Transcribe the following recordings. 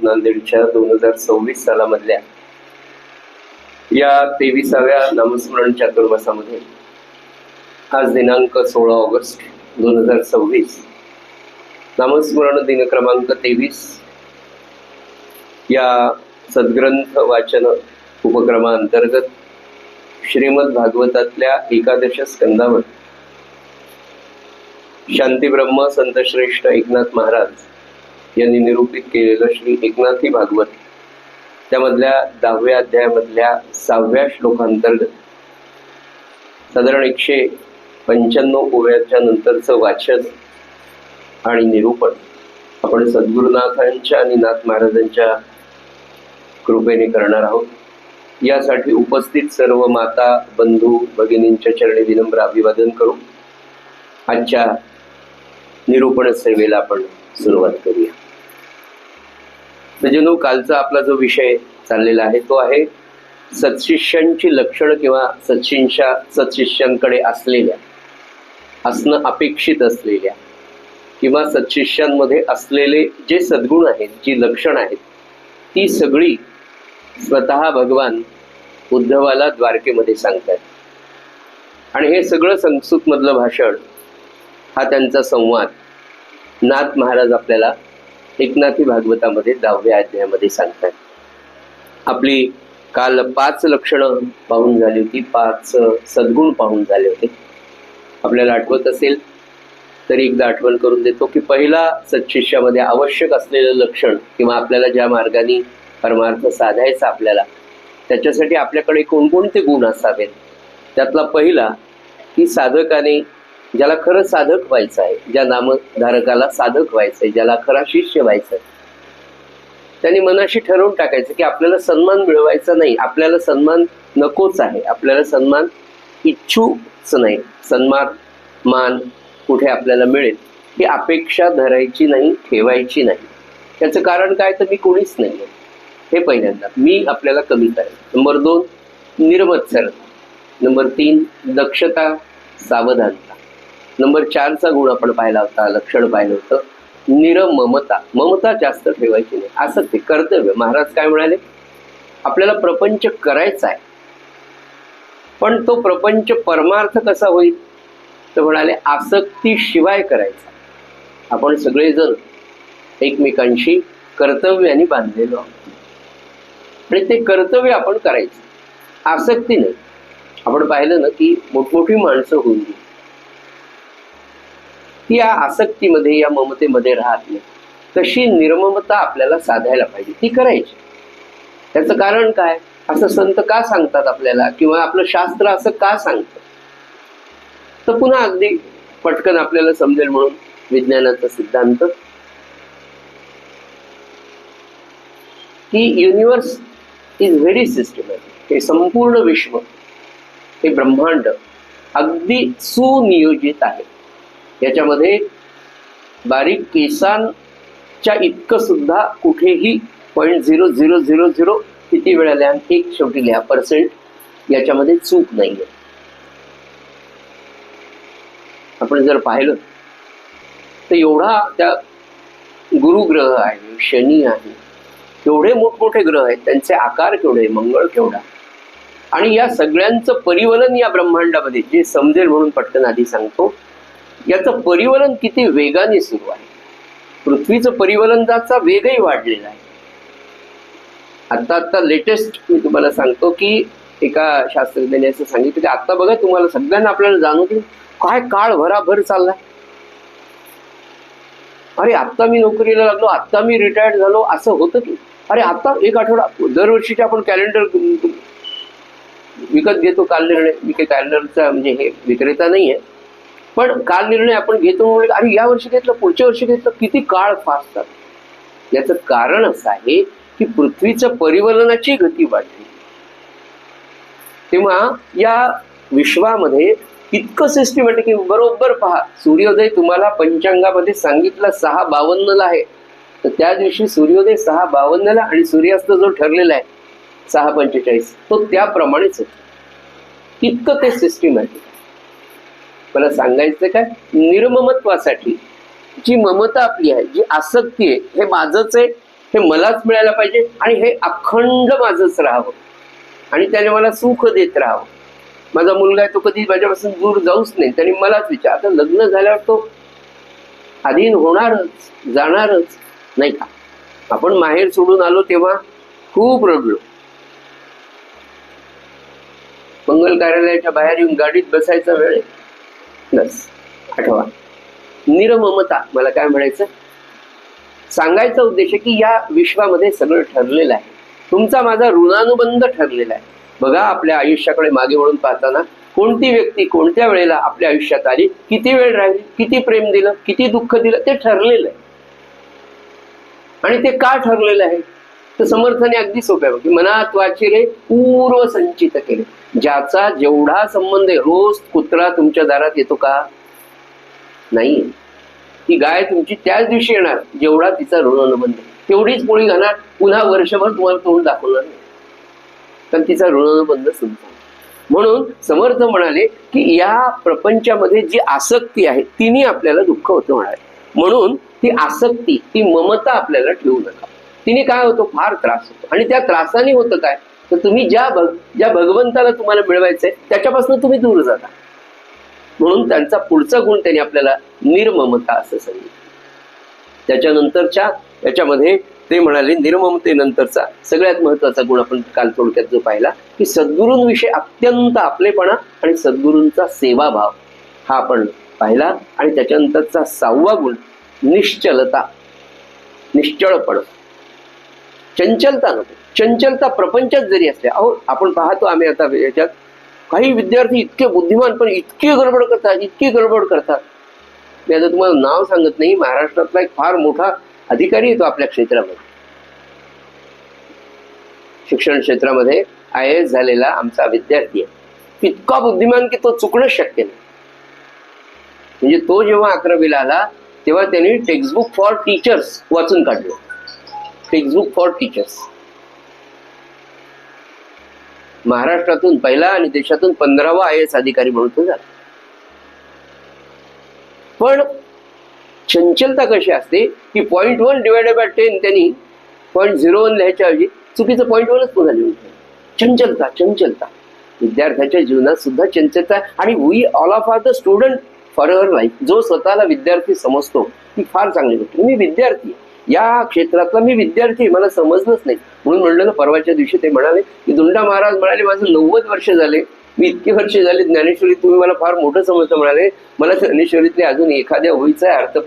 नांदेडच्या 2026 सालामधल्या या 23व्या नामस्मरण चातुर्मासामध्ये आज दिनांक 16 ऑगस्ट 2026 नामस्मरण दिन क्रमांक 23 या सद्ग्रंथ वाचन उपक्रमांतर्गत श्रीमद भागवतातल्या एकादश स्कंदावर शांतीब्रह्म संतश्रेष्ठ एकनाथ महाराज यांनी निरूपित केलेलं श्री एकनाथी भागवत त्यामधल्या 10व्या अध्यायामधल्या 6व्या श्लोकांतर्गत साधारण 195 ओव्याच्या नंतरचं वाचन आणि निरूपण आपण सद्गुरुनाथांच्या आणि नाथ महाराजांच्या कृपेने करणार आहोत. यासाठी उपस्थित सर्व माता बंधू भगिनींच्या चरणी विनम्र अभिवादन करू आजच्या निरूपण सेवेला आपण सुरुवात करूया. म्हणजे कालचा आपला जो विषय चाललेला आहे तो आहे सत्शिष्यांची लक्षणं किंवा सत्शिष्यांकडे असणं अपेक्षित असलेल्या किंवा सत्शिष्यांमध्ये असलेले जे सद्गुण आहेत, जी लक्षणं आहेत, ती सगळी स्वतः भगवान उद्धवाला द्वारकेमध्ये सांगतात. आणि हे सगळं संस्कृतमधलं भाषण हा त्यांचा संवाद नाथ महाराज आपल्याला एकनाथी भागवतामध्ये 10व्या अध्यायामध्ये सांगतात. आपली काल 5 लक्षणं पाहून झाली होती, 5 सद्गुण पाहून झाले होते. आपल्याला आठवत असेल तरी एकदा आठवण करून देतो की पहिला सत्शिष्यामध्ये आवश्यक असलेलं लक्षण किंवा आपल्याला ज्या मार्गाने परमार्थ साधायचा आपल्याला त्याच्यासाठी आपल्याकडे कोणकोणते गुण असावेत त्यातला पहिला की साधकाने ज्याला खरं साधक व्हायचं आहे, ज्या नामधारकाला साधक व्हायचं आहे, ज्याला खरा शिष्य व्हायचं आहे, त्यांनी मनाशी ठरवून टाकायचं की आपल्याला सन्मान मिळवायचा नाही, आपल्याला सन्मान नकोच आहे, आपल्याला सन्मान इच्छूच नाही, सन्मान मान कुठे आपल्याला मिळेल ही अपेक्षा धरायची नाही, ठेवायची नाही. त्याचं कारण काय तर मी कोणीच नाही आहे हे पहिल्यांदा मी आपल्याला कमी करेल. नंबर 2 निर्मत्सरता. नंबर 3 दक्षता सावधानता. नंबर 4चा गुण आपण पाहिला होता, लक्षण पाहिलं होतं निरममता. ममता जास्त ठेवायची नाही, आसक्ती, कर्तव्य. महाराज काय म्हणाले, आपल्याला प्रपंच करायचा आहे पण तो प्रपंच परमार्थ कसा होईल तर म्हणाले आसक्ती शिवाय करायचा. आपण सगळेजण एकमेकांशी कर्तव्याने बांधलेलो आहोत आणि ते कर्तव्य आपण करायचं, आसक्ती नाही. आपण पाहिलं ना की मोठमोठी माणसं होऊन गेली, ती या आसक्तीमध्ये या ममतेमध्ये राहत नाही. तशी निर्ममता आपल्याला साधायला पाहिजे, ती करायची. त्याचं कारण काय, असं संत का सांगतात आपल्याला किंवा आपलं शास्त्र असं का सांगतं तर पुन्हा अगदी पटकन आपल्याला समजेल म्हणून विज्ञानाचा सिद्धांत की युनिवर्स इज व्हेरी सिस्टमॅटिक. हे संपूर्ण विश्व, हे ब्रह्मांड अगदी सुनियोजित आहे. याच्यामध्ये बारीक केसांच्या इतकं सुद्धा कुठेही 0.0000 किती वेळा लिहा, 1 शेवटी लिहा % याच्यामध्ये चूक नाही आहे. आपण जर पाहिलं तर एवढा त्या गुरुग्रह आहे, शनी आहे, एवढे मोठमोठे ग्रह आहेत, त्यांचे आकार केवढे, मंगळ केवढा, आणि या सगळ्यांचं परिवलन या ब्रह्मांडामध्ये जे समजेल म्हणून पटकन आधी सांगतो, याचं परिवलन किती वेगाने सुरू आहे. पृथ्वीचं परिवलनाचा वेगही वाढलेला आहे. आता लेटेस्ट मी तुम्हाला सांगतो की एका शास्त्रज्ञाने असं सांगितलं की आता बघा तुम्हाला सगळ्यांना आपल्याला जाणवतं काय काळ भराभर चाललाय. अरे आत्ता मी नोकरीला लागलो, आत्ता मी रिटायर्ड झालो, असं होतं की अरे आता 1 आठवडा. दरवर्षीचे आपण कॅलेंडर विकत घेतो, कालनिर्णय. मी काही कॅलेंडरचा म्हणजे हे विक्रेता नाही आहे, पण काल निर्णय आपण घेतो म्हणजे अरे या वर्षी घेतलं, पुढच्या वर्षी घेतलं, किती काळ फास्ट जातो. याचं कारण असं आहे की पृथ्वीचं परिवलनाची गती वाढली. तेव्हा या विश्वामध्ये इतकं सिस्टमॅटिक. बरोबर पहा, सूर्योदय तुम्हाला पंचांगामध्ये सांगितलं 6:52 आहे, तर त्या दिवशी सूर्योदय 6:52 आणि सूर्यास्त जो ठरलेला आहे 6:45 तो त्याप्रमाणेच होतो. इतकं ते सिस्टमॅटिक. मला सांगायचं काय, निर्ममत्वासाठी जी ममता आपली आहे, जी आसक्ती आहे, हे माझंच आहे हे मलाच मिळायला पाहिजे आणि हे अखंड माझंच राहावं आणि त्याने मला सुख देत राहावं. माझा मुलगा आहे तो कधी माझ्यापासून दूर जाऊच नाही, त्याने मलाच विचार. आता लग्न झाल्यावर तो अधीन होणारच, जाणारच, नाही का? आपण माहेर सोडून आलो तेव्हा खूप रडलो. मंगल कार्यालयाच्या बाहेर येऊन गाडीत बसायचा वेळ बस आठवा. निरममता. मला काय म्हणायचं, सांगायचा उद्देश आहे की या विश्वामध्ये सगळं ठरलेलं आहे. तुमचा माझा ऋणानुबंध ठरलेला आहे. बघा, आपल्या आयुष्याकडे मागे वळून पाहताना कोणती व्यक्ती कोणत्या वेळेला आपल्या आयुष्यात आली, किती वेळ राहिली, किती प्रेम दिलं, किती दुःख दिलं, ते ठरलेलं आहे. आणि ते का ठरलेलं आहे तर समर्थाने अगदी सोप्या की मनात वाचिरे पूर्व संचित केले. ज्याचा जेवढा संबंध आहे, रोज कुत्रा तुमच्या दारात येतो का? नाही. ती गाय तुमची त्याच दिवशी येणार जेवढा तिचा ऋणानुबंध, तेवढीच पोळी घालणार, पुन्हा वर्षभर तुम्हाला तोंड दाखवणार नाही, कारण तिचा ऋणानुबंध संपला. म्हणून समर्थ म्हणाले की या प्रपंचामध्ये जी आसक्ती आहे तिने आपल्याला दुःख होतं म्हणाले. म्हणून ती आसक्ती, ती ममता आपल्याला ठेवू नका. तिने काय होतो, फार त्रास होतो. आणि त्या त्रासाने होतं काय तर तुम्ही ज्या भगवंताला तुम्हाला मिळवायचंय त्याच्यापासून तुम्ही दूर जाता. म्हणून त्यांचा पुढचा गुण त्यांनी आपल्याला निर्ममता असं सांगितलं. त्याच्यानंतरच्या याच्यामध्ये ते म्हणाले निर्ममतेनंतरचा सगळ्यात महत्वाचा गुण आपण काल थोडक्यात जो पाहिला की सद्गुरूंविषयी अत्यंत आपलेपणा आणि सद्गुरूंचा सेवाभाव हा आपण पाहिला. आणि त्याच्यानंतरचा 6वा गुण निश्चलता, निश्चळपण, चंचलता नको. चंचलता प्रपंचात जरी असते, अहो आपण पाहतो आम्ही आता याच्यात काही विद्यार्थी इतके बुद्धिमान पण इतकी गडबड करतात, इतकी गडबड करतात. मी आता तुम्हाला नाव सांगत नाही, महाराष्ट्रातला एक फार मोठा अधिकारी येतो आपल्या क्षेत्रामध्ये, शिक्षण क्षेत्रामध्ये IAS झालेला आमचा विद्यार्थी आहे. इतका बुद्धिमान की तो चुकणं शक्य नाही. म्हणजे तो जेव्हा 11वीला आला तेव्हा त्यांनी टेक्स्टबुक फॉर टीचर्स वाचून काढलं. टेक्स्टबुक फॉर टीचर्स महाराष्ट्रातून पहिला आणि देशातून 15वा IAS अधिकारी म्हणून तो झाला. पण चंचलता कशी असते की 0.1 डिवायडेड बाय 10 त्यांनी 0.01 लिहायच्या ऐवजी चुकीचं 0.1च पुन्हा लिहून ठेवलं. चंचलता, चंचलता. विद्यार्थ्याच्या जीवनात सुद्धा चंचलता. आणि we all of are the student for our life. जो स्वतःला विद्यार्थी समजतो ती फार चांगली गोष्ट. मी विद्यार्थी, या क्षेत्रातला मी विद्यार्थी, मला समजलंच नाही. म्हणून म्हणलं ना, परवाच्या दिवशी ते म्हणाले की धुंडा महाराज म्हणाले माझं 90 वर्ष झाले, मी इतके वर्ष झाले ज्ञानेश्वरी, तुम्ही मला फार मोठं समजतं. म्हणाले मला ज्ञानेश्वरीतले अजून एखाद्या ओळीचा अर्थ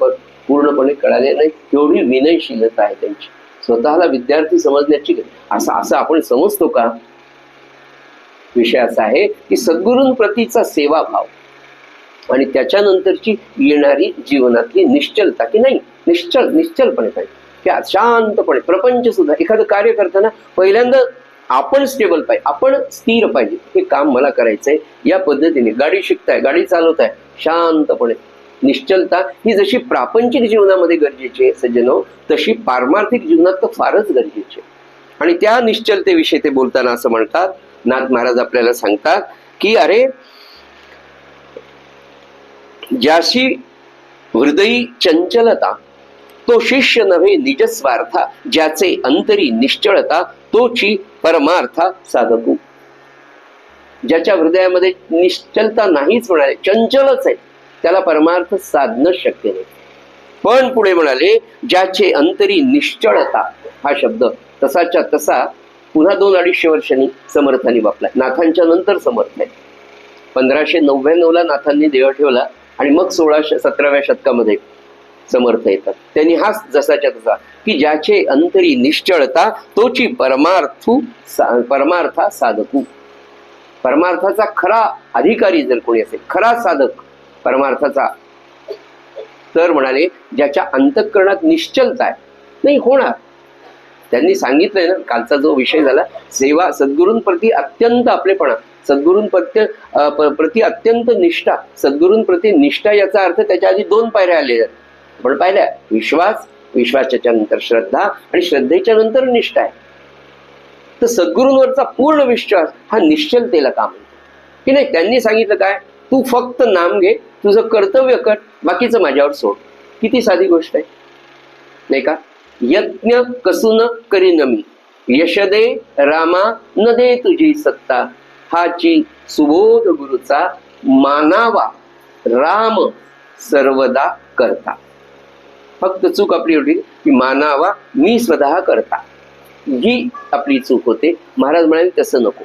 पूर्णपणे कळाले नाही. एवढी विनयशीलता आहे त्यांची, स्वतःला विद्यार्थी समजण्याची. असं आपण समजतो का? विषय असा आहे की सद्गुरूंप्रतीचा सेवाभाव आणि त्याच्यानंतरची येणारी जीवनातली निश्चलता की नाही, निश्चलपणे पाहिजे की शांतपणे. प्रपंच सुद्धा एखादं कार्य करताना पहिल्यांदा आपण स्टेबल पाहिजे, आपण स्थिर पाहिजे. हे काम मला करायचंय या पद्धतीने. गाडी शिकताय, गाडी चालवताय, शांतपणे. निश्चलता ही जशी प्रापंचिक जीवनामध्ये गरजेची आहे सज्जनो, तशी पारमार्थिक जीवनात तर फारच गरजेची आहे. आणि त्या निश्चलतेविषयी ते बोलताना असं म्हणतात, नाथ महाराज आपल्याला सांगतात की अरे ज्याशी हृदयी चंचलता तो शिष्य नव्हे निजस्वार्था, ज्याचे अंतरी निश्चळता तोची परमार्था साधकू. ज्याच्या हृदयामध्ये निश्चलता नाहीच म्हणाले, चंचलच आहे, त्याला परमार्थ साधणं शक्य नाही. पण पुढे म्हणाले ज्याचे अंतरी निश्चळता, हा शब्द तसाच्या तसा पुन्हा 2-250 वर्षांनी समर्थांनी वापरला. नाथांच्या नंतर समर्थ आहे. 1599ला नाथांनी देह ठेवला आणि मग 17व्या शतकामध्ये समर्थ येतात. त्यांनी हा जसाच्या तसा की ज्याचे अंतरी निश्चळता तोची परमार्था साधकू. परमार्थाचा खरा अधिकारी जर कोणी असेल, खरा साधक परमार्थाचा, तर म्हणाले ज्याच्या अंतःकरणात निश्चलता आहे. नाही होणार, त्यांनी सांगितलंय ना, कालचा जो विषय झाला सेवा, सद्गुरूंप्रती अत्यंत आपलेपणा, सद्गुरूंप्रती अत्यंत निष्ठा. सद्गुरूंप्रती निष्ठा याचा अर्थ त्याच्या आधी 2 पायऱ्या आलेल्या आपण पाहिल्या. विश्वास, विश्वासाच्या नंतर श्रद्धा आणि श्रद्धेच्या नंतर निष्ठा आहे. तर सद्गुरूंवरचा पूर्ण विश्वास हा निश्चलतेला काम आहे की नाही. त्यांनी सांगितलं काय, तू फक्त नाम घे, तुझं कर्तव्य कर, बाकीचं माझ्यावर सोड. किती साधी गोष्ट आहे नाही का. यज्ञ कसून करीन मी, यशदे रामा न दे तुझी सत्ता, हाची सुबोध गुरुचा मानावा राम सर्वदा करता. फक्त चूक आपली एवढी की मानावा मी स्वतः करता, ही आपली चूक होते. महाराज म्हणाले तसं नको,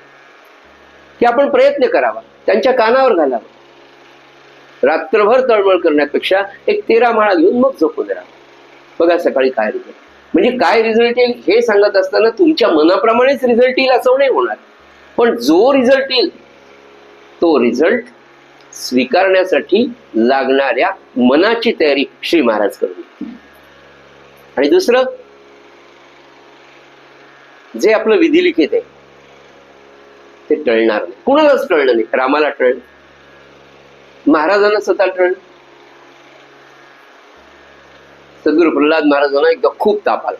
की आपण प्रयत्न करावा, त्यांच्या कानावर घालावा. रात्रभर तळमळ करण्यापेक्षा एक 13 माळा घेऊन मग झोपून राहा. बघा सकाळी काय रिझल्ट, म्हणजे काय रिझल्ट येईल हे सांगत असताना तुमच्या मनाप्रमाणेच रिझल्ट येईल असं नाही होणार, पण जो रिझल्ट येईल तो रिझल्ट स्वीकारण्यासाठी लागणाऱ्या मनाची तयारी श्री महाराज करून. आणि दुसरं, जे आपलं विधिलिखित आहे ते टळणार नाही. कुणालाच टळलं नाही. रामाला टळलं, महाराजांना स्वतः टळलं. सद्गुरू प्रल्हाद महाराजांना एकदा खूप ताप आला,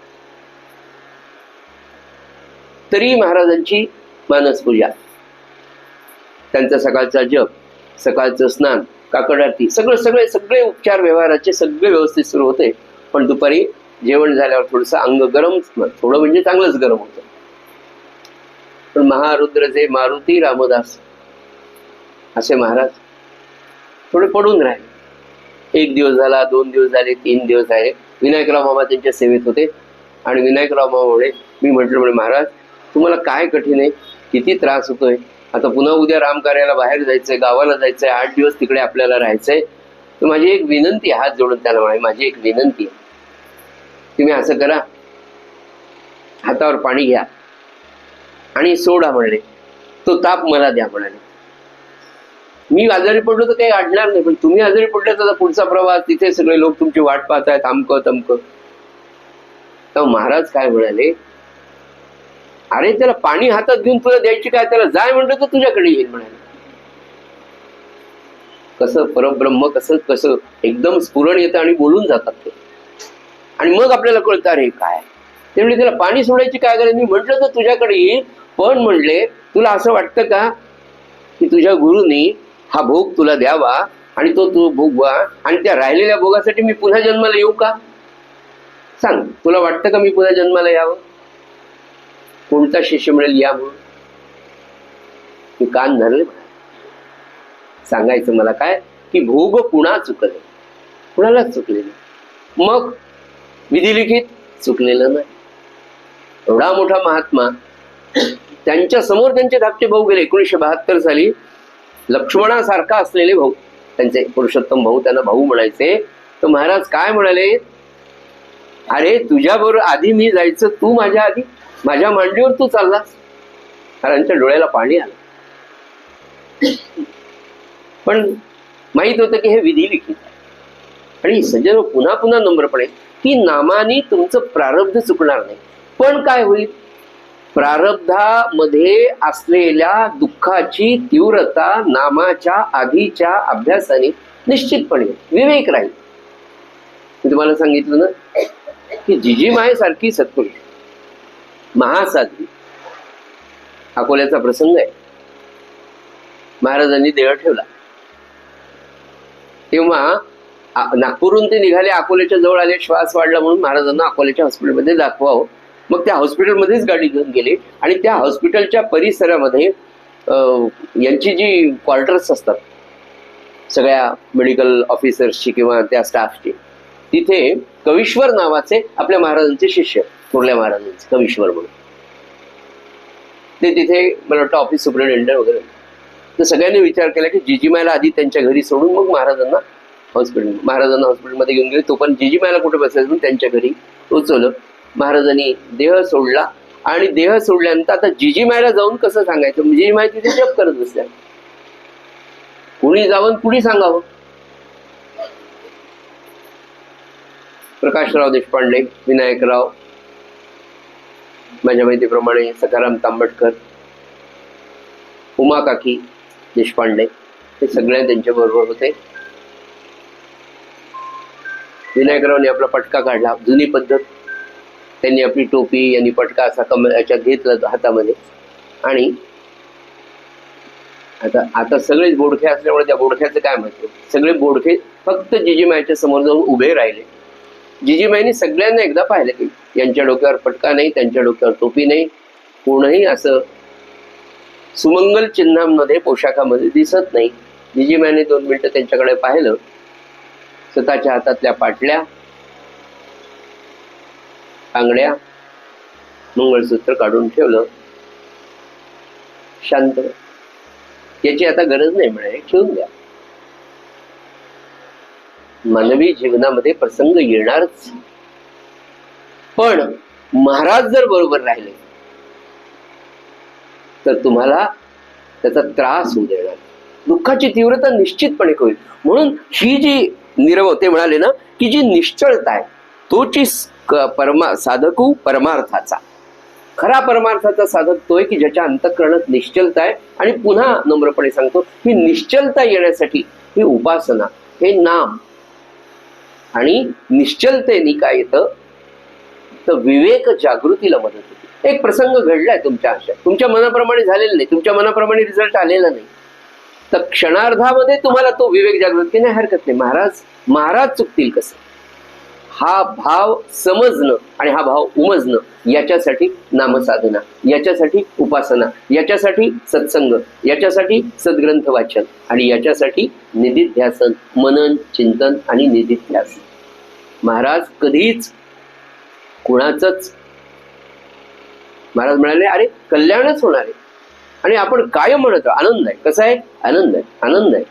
तरी महाराजांची मानसपूजा, त्यांचा सकाळचा जप, सकाळचं स्नान, काकड आरती, सगळे उपचार व्यवहाराचे सगळे व्यवस्थित सुरू होते. पण दुपारी जेवण झाल्यावर थोडंसं अंग गरम, थोडं म्हणजे चांगलंच गरम होतं. पण महारुद्रचे मारुती रामदास असे महाराज थोडे पडून राहिले. 1 दिवस झाला, 2 दिवस झाले, 3 दिवस झाले. विनायकराव मामा त्यांच्या सेवेत होते आणि विनायकराव मामामुळे मी म्हटलं, महाराज तुम्हाला काय कठीण आहे, किती त्रास होतोय, आता पुन्हा उद्या राम कार्याला बाहेर जायचंय, गावाला जायचंय, 8 दिवस तिकडे आपल्याला राहायचंय, तर माझी एक विनंती, हात जोडून त्याला म्हणाले, माझी एक विनंती आहे, तुम्ही असं करा, हातावर पाणी घ्या आणि सोडा म्हणले, तो ताप मला द्या म्हणाले. मी आजारी पडलो तर काही अडणार नाही, पण तुम्ही आजारी पडले तर पुढचा प्रवास, तिथे सगळे लोक तुमची वाट पाहतायत, अमकं तमकं. तर महाराज काय म्हणाले, अरे त्याला पाणी हातात घेऊन तुला द्यायची काय, त्याला जाय म्हणलं तर तुझ्याकडे येईल म्हणाले. कसं परब्रह्म कसं कसं एकदम स्फुरण येतं आणि बोलून जातात ते, आणि मग आपल्याला कळतं अरे काय. त्यामुळे त्याला पाणी सोडायची काय गरज, मी म्हटलं तर तुझ्याकडे येईल, पण म्हणले तुला असं वाटतं का की तुझ्या गुरुनी हा भोग तुला द्यावा आणि तो तू भोगवा, आणि त्या राहिलेल्या भोगासाठी मी पुन्हा जन्माला येऊ का, सांग, तुला वाटतं का मी पुन्हा जन्माला यावं. कोणता शिष्य मिळेल या म्हणून. मी कान धरले, सांगायचं मला काय की भोग पुन्हा चुकले, कुणालाच चुकले नाही. मग विधिलिखित चुकलेलं नाही. एवढा मोठा महात्मा, त्यांच्या समोर त्यांचे धाकटे भाऊ गेले. 1972 साली लक्ष्मणासारखा असलेले भाऊ, त्यांचे पुरुषोत्तम भाऊ, त्यांना भाऊ म्हणायचे. तर महाराज काय म्हणाले, अरे तुझ्याबरोबर आधी मी जायचं, तू माझ्या आधी, माझ्या मांडीवर तू चाललास. महाराजांच्या डोळ्याला पाणी आलं, पण माहित होतं की हे विधिलिखित आहे. आणि सज्जन पुन्हा पुन्हा नम्रपणे की नामाने तुमचं प्रारब्ध चुकणार नाही, पण काय होईल, प्रारब्धामध्ये असलेल्या दुःखाची तीव्रता नामाच्या आधीच्या अभ्यासाने निश्चितपणे विवेक राहील. मी तुम्हाला सांगितलं ना की जिजीमाय सारखी सत्पुरुष महासाध्वी, अकोल्याचा प्रसंग आहे. महाराजांनी देह ठेवला तेव्हा नागपूरहून ते निघाले, अकोल्याच्या जवळ आले, श्वास वाढला म्हणून महाराजांना अकोल्याच्या हॉस्पिटलमध्ये दाखवावं. मग त्या हॉस्पिटलमध्येच गाडी घेऊन गेले आणि त्या हॉस्पिटलच्या परिसरामध्ये यांची जी क्वार्टर्स असतात सगळ्या मेडिकल ऑफिसर्सची किंवा त्या स्टाफची, तिथे कवीश्वर नावाचे आपल्या महाराजांचे शिष्य, थोरल्या महाराजांचे कवीश्वर म्हणून, ते तिथे मला वाटतं ऑफिस सुपरिटेंडंट वगैरे. तर सगळ्यांनी विचार केला की जिजीमायला आधी त्यांच्या घरी सोडून मग महाराजांना हॉस्पिटलमध्ये घेऊन गेले. तो पण जिजीमायला कुठे बसायचं म्हणून त्यांच्या घरी पोचवलं. महाराजांनी देह सोडला आणि देह सोडल्यानंतर आता जिजीमायला जाऊन कसं सांगायचं, जिजीमाय तिथे जप करत बसल्या. कुणी जावं कुणी सांगावं. प्रकाशराव देशपांडे, विनायकराव, माझ्या माहितीप्रमाणे सखाराम तांबटकर, उमा काकी देशपांडे, हे सगळे त्यांच्या बरोबर होते. विनायकरावने आपला पटका काढला, जुनी पद्धत. त्यांनी आपली टोपी, यांनी पटका असा याच्यात घेतला हातामध्ये, आणि आता सगळेच बोडखे असल्यामुळे त्या बोडख्याचं काय माहिती, सगळे बोडखे फक्त जिजीमायच्या समोर जाऊन उभे राहिले जिजीबाईंनी सगळ्यांना एकदा पाहिलं की यांच्या डोक्यावर पटका नाही, त्यांच्या डोक्यावर टोपी नाही, कोणही असं सुमंगल चिन्हांमध्ये पोशाखामध्ये दिसत नाही. जिजीबाईंनी 2 मिनिटं त्यांच्याकडे पाहिलं, स्वतःच्या हातातल्या पाटल्या, आंगड्या, मंगळसूत्र काढून ठेवलं. शांत, याची आता गरज नाही म्हणे, ठेवून द्या. मानवी जीवनामध्ये प्रसंग येणारच, पण महाराज जर बरोबर राहिले तर तुम्हाला त्याचा त्रास होऊ देणार, दुःखाची तीव्रता निश्चितपणे होईल. म्हणून ही जी ते म्हणाले ना की जी निश्चळता आहे तोची साधकू परमार्थाचा, खरा परमार्थाचा साधक तोय की ज्याच्या अंतःकरणात निश्चलता आहे. आणि पुन्हा नम्रपणे सांगतो, ही निश्चलता येण्यासाठी ही उपासना, हे नाम, आणि निश्चलतेने काय येतं तर विवेक जागृतीला मदत होते. एक प्रसंग घडलाय तुमच्या आयुष्यात, तुमच्या मनाप्रमाणे झालेला नाही, तुमच्या मनाप्रमाणे रिझल्ट आलेला नाही, तर क्षणार्धामध्ये तुम्हाला तो विवेक जागृती नाही, हरकत नाही. महाराज चुकतील कसं, हा भाव समजणं आणि हा भाव उमजणं, याच्यासाठी नामसाधना, याच्यासाठी उपासना, याच्यासाठी सत्संग, याच्यासाठी सद्ग्रंथ वाचन, आणि याच्यासाठी निधिध्यासन, मनन, चिंतन आणि निधिध्यासन. महाराज कधीच कुणाचंच, महाराज म्हणाले अरे कल्याणच होणार आहे, आणि आपण कायम म्हणतो आनंद आहे. कसा आहे? आनंद आहे, आनंद आहे.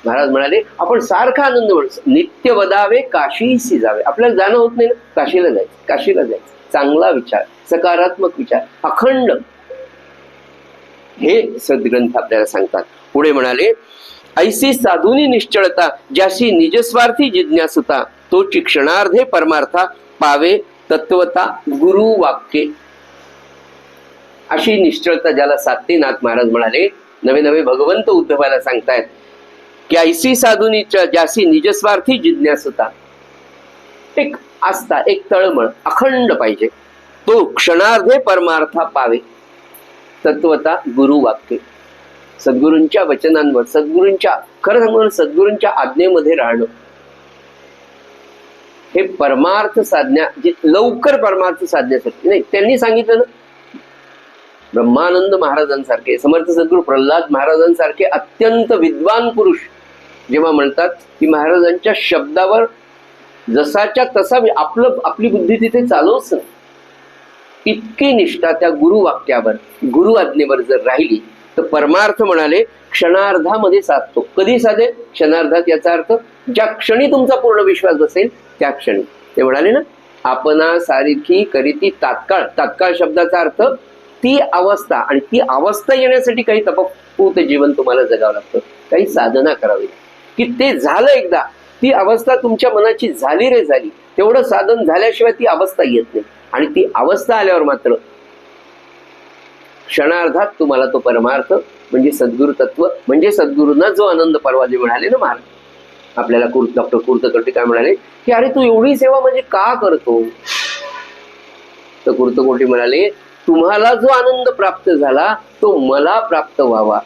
महाराज म्हणाले आपण सारखा आनंद म्हणतो, नित्य वदावे काशीसी जावे. आपल्याला जाणं होत नाही ना, काशीला जायचं, काशीला जायचं. चांगला विचार, सकारात्मक विचार, अखंड, हे सद्ग्रंथ आपल्याला सांगतात. पुढे म्हणाले ऐसी साधुनी निश्चळता ज्याशी निजस्वार्थी जिज्ञासुता तो क्षणार्धे परमार्था पावे तत्वता गुरु वाक्ये. अशी निश्चळता ज्याला साधते, नाथ महाराज म्हणाले, नवे नवे भगवंत उद्धवाला सांगतायत की ऐसी साधुनीच्या ज्यासी निजस्वार्थी जिज्ञासुता, एक आस्था, एक तळमळ अखंड पाहिजे, तो क्षणार्धे परमार्था पावे तत्वता गुरु वाक्य. सद्गुरूंच्या वचनांवर, सद्गुरूंच्या, खरं सांगून सद्गुरूंच्या आज्ञेमध्ये राहणं, हे परमार्थ साधण्या, लवकर परमार्थ साधण्यासाठी नाही. त्यांनी सांगितलं ना, ब्रह्मानंद महाराजांसारखे, समर्थ सद्गुरू प्रल्हाद महाराजांसारखे अत्यंत विद्वान पुरुष जेव्हा म्हणतात की महाराजांच्या शब्दावर जसाच्या तसा आपली बुद्धी तिथे चालवच नाही, इतकी निष्ठा त्या गुरुवाक्यावर, गुरु आज्ञेवर जर राहिली तर परमार्थ म्हणाले क्षणार्धामध्ये साधतो. कधी साधे? क्षणार्धात. याचा अर्थ ज्या क्षणी तुमचा पूर्ण विश्वास बसेल त्या क्षणी. ते म्हणाले ना, आपणा सारखी करीती तात्काळ. तात्काळ शब्दाचा अर्थ ती अवस्था, आणि ती अवस्था येण्यासाठी काही तपपूत जीवन तुम्हाला जगावं लागतं, काही साधना करावी, की ते झालं एकदा, ती अवस्था तुमच्या मनाची झाली रे झाली. तेवढं साधन झाल्याशिवाय ती अवस्था येत नाही, आणि ती अवस्था आल्यावर मात्र क्षणार्धात तुम्हाला तो परमार्थ म्हणजे सद्गुरु तत्व, म्हणजे सद्गुरूंना जो आनंद, परवा जे म्हणाले ना महाराज आपल्याला, डॉक्टर कुर्तकोटी काय म्हणाले की अरे तू एवढी सेवा म्हणजे का करतो, तर कुर्तकोटी म्हणाले तुम्हाला जो आनंद प्राप्त झाला तो मला प्राप्त व्हावा,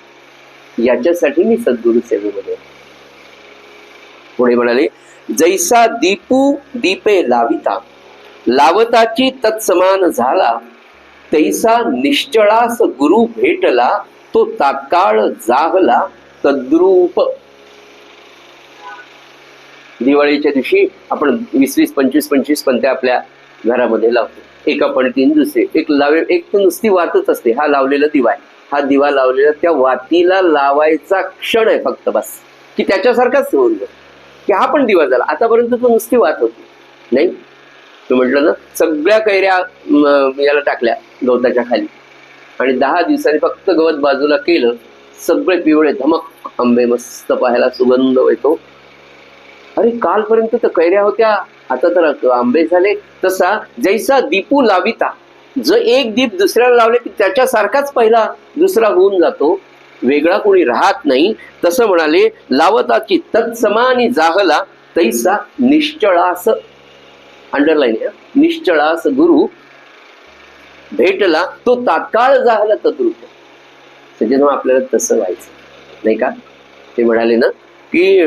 याच्यासाठी मी सद्गुरु सेवेमध्ये. पुढे म्हणाले जैसा दीपू दीपे लाविता लावताची तत्समान झाला, तैसा निश्चळास गुरु भेटला तो तात्काळ जाहला तद्रूप. दिवाळीच्या दिवशी आपण 20-25 पंत्या आपल्या घरामध्ये लावतो, एका पणतीने दुसरे, एक तर नुसती वातच असते, हा लावलेला दिवा आहे, हा दिवा लावलेला, त्या वातीला लावायचा क्षण आहे फक्त बस, की त्याच्यासारखाच होऊन जाईल की हा पण दिवा झाला. आतापर्यंत तो नुसती वात होती नाही. तो म्हटलं ना, सगळ्या कैऱ्या याला टाकल्या गवताच्या खाली, आणि 10 दिवसांनी फक्त गवत बाजूला केलं, सगळे पिवळे धमक आंबे मस्त पाहायला सुगंध येतो. अरे कालपर्यंत तर कैऱ्या होत्या, आता तर आंबे झाले. तसा जैसा दीपू लाविता, जो एक दीप दुसऱ्याला लावले की त्याच्यासारखाच पहिला दुसरा होऊन जातो, वेगळा कोणी राहत नाही. तसं म्हणाले लावताची तत्समानी जाहला तैसा निश्चळास, अंडरलाईन, निश्चळास गुरु भेटला तो तात्काळ जाहला तद्रूप. त्याच्यामुळे आपल्याला तसं व्हायचं नाही का. ते म्हणाले ना की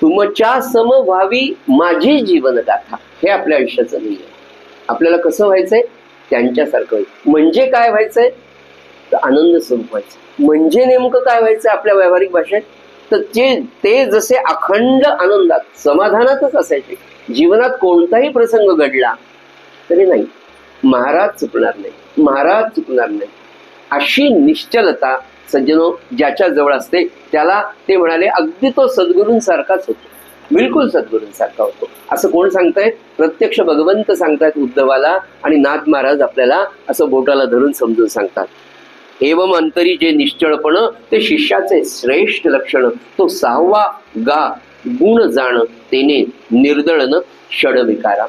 तुमच्या सम व्हावी माझी जीवनगाथा, हे आपल्या आयुष्याचं ध्येय आहे. आपल्याला कसं व्हायचंय? त्यांच्यासारखं व्हायचं. म्हणजे काय व्हायचंय? तर आनंद स्वरूप व्हायचं. म्हणजे नेमकं काय व्हायचंय आपल्या व्यावहारिक भाषेत? तर ते जसे अखंड आनंदात समाधानातच असायचे, जीवनात कोणताही प्रसंग घडला तरी नाही, महाराज चुकणार नाही, महाराज चुकणार नाही, अशी निश्चलता सज्जनो ज्याच्या जवळ असते त्याला ते म्हणाले अगदी तो सद्गुरूंसारखाच होतो, बिलकुल सद्गुरूंसारखा होतो. असं कोण सांगताय? प्रत्यक्ष भगवंत सांगतायत उद्धवाला, आणि नाथ महाराज आपल्याला असं बोटाला धरून समजून सांगतात. एवम अंतरी जे निश्चळपण ते शिष्याचे श्रेष्ठ लक्षण, तो 6वा गा गुण जाण तेने निर्दळन षडविकारा.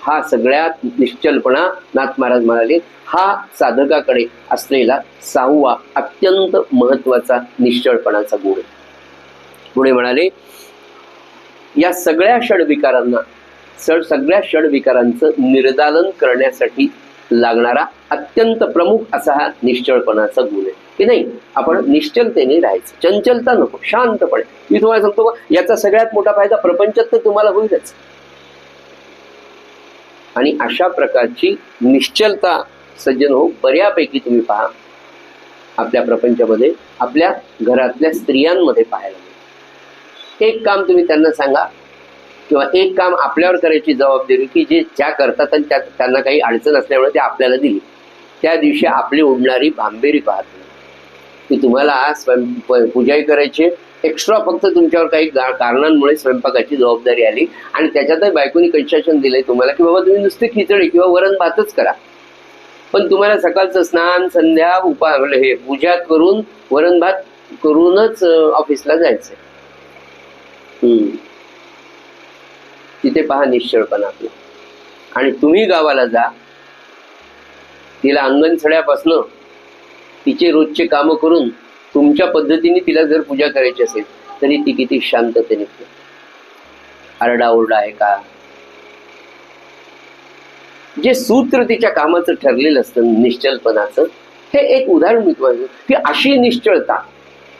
हा सगळ्यात निश्चलपणा, नाथ महाराज म्हणाले, हा साधकाकडे असलेला 6वा अत्यंत महत्वाचा निश्चळपणाचा गुण. पुढे म्हणाले, या सगळ्या षडविकारांना सगळ्या षडविकारांचं निर्दालन करण्यासाठी लागणारा अत्यंत प्रमुख असा हा निश्चळपणाचा गुण आहे की नाही. आपण निश्चलतेने राहायचं, चंचलता नको, शांतपणे. मी तुम्हाला सांगतो, याचा सगळ्यात मोठा फायदा प्रपंचात तर तुम्हाला होईलच. आणि अशा प्रकारची निश्चलता सज्जन हो बऱ्यापैकी तुम्ही पहा आपल्या प्रपंचामध्ये, आपल्या घरातल्या स्त्रियांमध्ये पाहायला मिळते. एक काम तुम्ही त्यांना सांगा, किंवा एक काम आपल्यावर करायची जबाबदारी की जे त्या करतात आणि त्यांना काही अडचण असल्यामुळे ते आपल्याला दिली, त्या दिवशी आपली उडणारी भांबेरी पाहत नाही की तुम्हाला आज पूजाही करायची, एक्स्ट्रा फक्त तुमच्यावर काही कारणांमुळे स्वयंपाकाची जबाबदारी आली आणि त्याच्यातही बायकोनी कन्सेशन दिलंय तुम्हाला की बाबा तुम्ही नुसते खिचडी किंवा वरण भातच करा, पण तुम्हाला सकाळचं स्नान संध्या हे पूजा करून वरण भात करूनच ऑफिसला जायचंय. तिथे पहा निश्चळपणा आपला. आणि तुम्ही गावाला जा, तिला अंगण सड्यापासनं तिचे रोजचे कामं करून तुमच्या पद्धतीने तिला जर पूजा करायची असेल तरी ती किती शांततेने, आरडाओरडा आहे का? जे सूत्र तिच्या कामाचं ठरलेलं असतं निश्चलपणाचं, हे एक उदाहरण मी तुम्हाला की अशी निश्चलता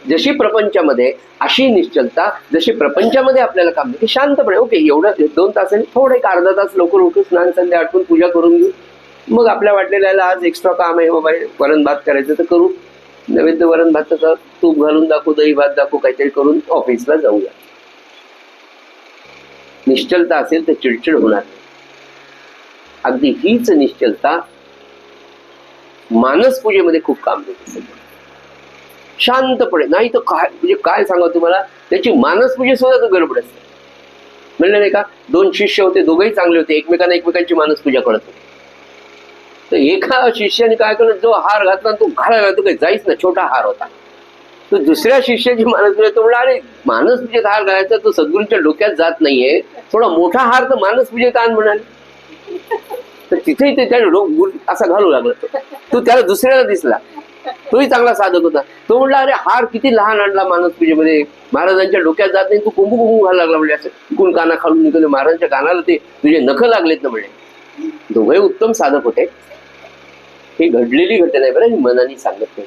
जशी प्रपंचामध्ये, अशी निश्चलता जशी प्रपंचामध्ये आपल्याला काम की शांतपणे, ओके एवढं 2 तासांनी थोडं एक अर्धा तास लवकर उठून स्नान संध्या आटपून पूजा करून घेऊ, मग आपल्या वाटलेल्या आज एक्स्ट्रा काम आहे बाबा वरण भात करायचं तर करू, नैवेद्य वरण भात तर तूप घालून दाखवू, दही भात दाखवू, काहीतरी करून ऑफिसला जाऊया. निश्चलता असेल तर चिडचिड होणार नाही. अगदी हीच निश्चलता मानस पूजेमध्ये खूप काम देते. शांतपणे, नाही तर काय म्हणजे काय सांगा तुम्हाला, त्याची मानस पूजे सुद्धा गडबड असते. म्हणलं नाही का, 2 शिष्य होते, दोघेही चांगले होते, एकमेकांना एकमेकांची मानस पूजा करत होते. तर एका शिष्याने काय केलं, जो हार घातला तो घालायला तो काही जाईच ना, छोटा हार होता. तो दुसऱ्या शिष्याची मानस पूजा, तो म्हणला अरे मानस पूजेत हार घालायचा तो सद्गुरूंच्या डोक्यात जात नाहीये, थोडा मोठा हार तर मानस पूजेत आण म्हणाले. तर तिथेही ते त्याने असा घालू लागला. तो त्याला दुसऱ्याला दिसला, तोही चांगला साधक होता. तो म्हणला अरे हार किती लहान आणला मानस पूजेमध्ये, महाराजांच्या डोक्यात जात नाही, तू कुंकू कुंकू घालायला लागला म्हणजे असं इकून काना खालून निघाले, महाराजांच्या कानाला ते तुझे नख लागलेत ना म्हणे. दोघे उत्तम साधक होते. ही घडलेली घटना आहे बरं, मनाने सांगत नाही.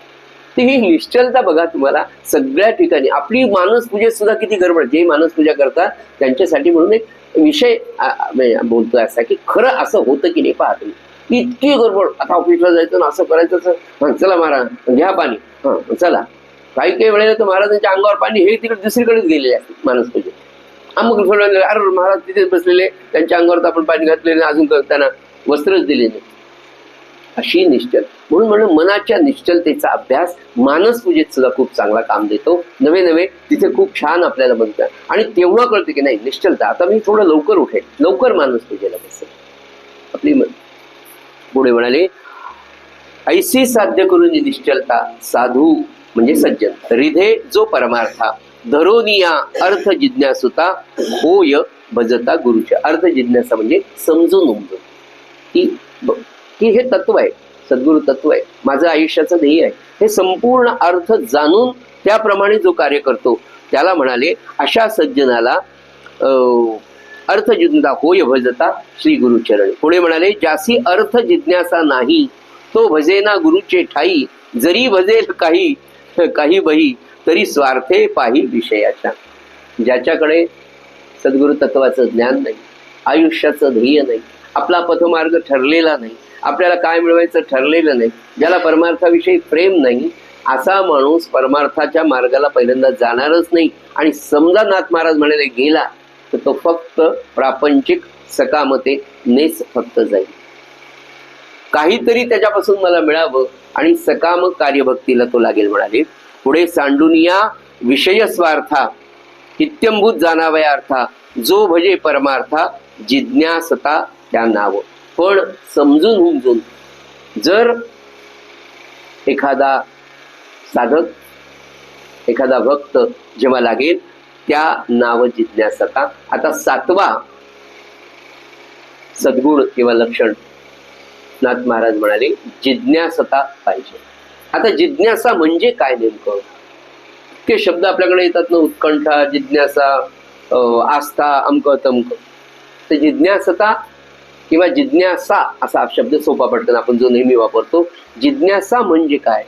ती ही निश्चलता बघा तुम्हाला सगळ्या ठिकाणी. आपली मानस पूजेत सुद्धा किती गडबड, जे मानस पूजा करतात त्यांच्यासाठी म्हणून एक विषय बोलतोय असा की खरं असं होतं की नाही पहा तुम्ही. इतकी गडबड, आता ऑफिसला जायचं ना, असं करायचं, चला महाराज घ्या पाणी, चला. काही काही वेळेला तर महाराजांच्या अंगावर पाणी हे तिकडे दुसरीकडेच गेलेले असते मानस पूजेत. मग अरे महाराज तिथेच बसलेले, त्यांच्या अंगावर तर आपण पाणी घातलेले, अजून त्यांना वस्त्रच दिले नाही. अशी निश्चल म्हणून मनाच्या निश्चलतेचा अभ्यास मानस पूजेत सुद्धा खूप चांगला काम देतो. नवे नवे तिथे खूप छान आपल्याला बनतात आणि तेवढं कळतं की नाही निश्चलता, आता मी थोडं लवकर उठेल, लवकर मानस पूजेला बसेल. आपली पुढे म्हणाले, ऐसी साध्य करून निश्चलता साधू म्हणजे सज्जन, रिधे जो परमार्था धरोनिया अर्थ जिज्ञासुता होय भजता गुरुच्या. अर्थ जिज्ञासा म्हणजे समजून उमजून की हे तत्व आहे, सद्गुरु तत्व आहे, माझं आयुष्याचं ध्येय आहे, हे संपूर्ण अर्थ जाणून त्याप्रमाणे जो कार्य करतो त्याला म्हणाले अशा सज्जनाला अर्थ जिज्ञासा होय भजता श्री गुरुचरणी. पुढे म्हणाले, ज्यासी अर्थ जिज्ञासा नाही तो भजेना गुरुचे ठाई, जरी भजेल काही काही बही तरी स्वार्थे पाही विषयाच्या. ज्याच्याकडे सद्गुरु तत्वाचं ज्ञान नाही, आयुष्याचं ध्येय नाही, आपला पथमार्ग ठरलेला नाही, आपल्याला काय मिळवायचं ठरलेलं नाही, ज्याला परमार्थाविषयी प्रेम नाही, असा माणूस परमार्थाच्या मार्गाला पहिल्यांदा जाणारच नाही. आणि समजा नाथ महाराज म्हणाले गेला तर तो फक्त प्रापंचिक सकामतेनेच फक्त जाईल. काहीतरी त्याच्यापासून मला मिळावं आणि सकाम कार्यभक्तीला तो लागेल म्हणाले. पुढे सांडुनिया विषय स्वार्था नित्यंभूत जाणावया अर्था, जो भजे परमार्था जिज्ञासता त्या नाव. पण समजून उमजून जर एखादा साधक, एखादा भक्त जेव्हा लागेल त्या नाव जिज्ञासता. आता 7वा सद्गुण किंवा लक्षण नाथ महाराज म्हणाले जिज्ञासता पाहिजे. आता जिज्ञासा म्हणजे काय नेमकं? ते शब्द आपल्याकडे येतात ना, उत्कंठा, जिज्ञासा, आस्था, अमक तमक. तर जिज्ञासता किंवा जिज्ञासा असा शब्द सोपा पडतो आपण जो नेहमी वापरतो. जिज्ञासा म्हणजे काय?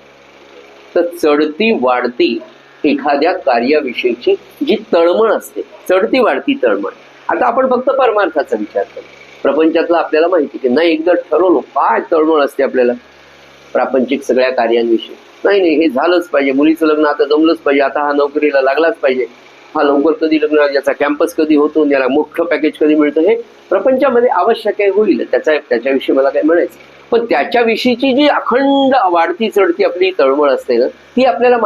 तर चढती वाढती एखाद्या कार्याविषयीची जी तळमळ असते, चढती वाढती तळमळ. आता आपण फक्त परमार्थाचा विचार करतो, प्रपंचातला आपल्याला माहिती की नाही, एकदा ठरवलो काय तळमळ असते आपल्याला प्रापंचिक सगळ्या कार्यांविषयी. नाही नाही हे झालंच पाहिजे, मुलीचं लग्न आता जमलंच पाहिजे, आता हा नोकरीला लागलाच पाहिजे, हा लवकर कधी लग्न, याचा कॅम्पस कधी होतो, याला मोठं पॅकेज कधी मिळतं, हे प्रपंचामध्ये आवश्यक आहे, होईल, त्याच्याविषयी मला काय म्हणायचं. पण त्याच्याविषयीची जी अखंड वाढती चढती आपली तळमळ असते ना, ती आपल्याला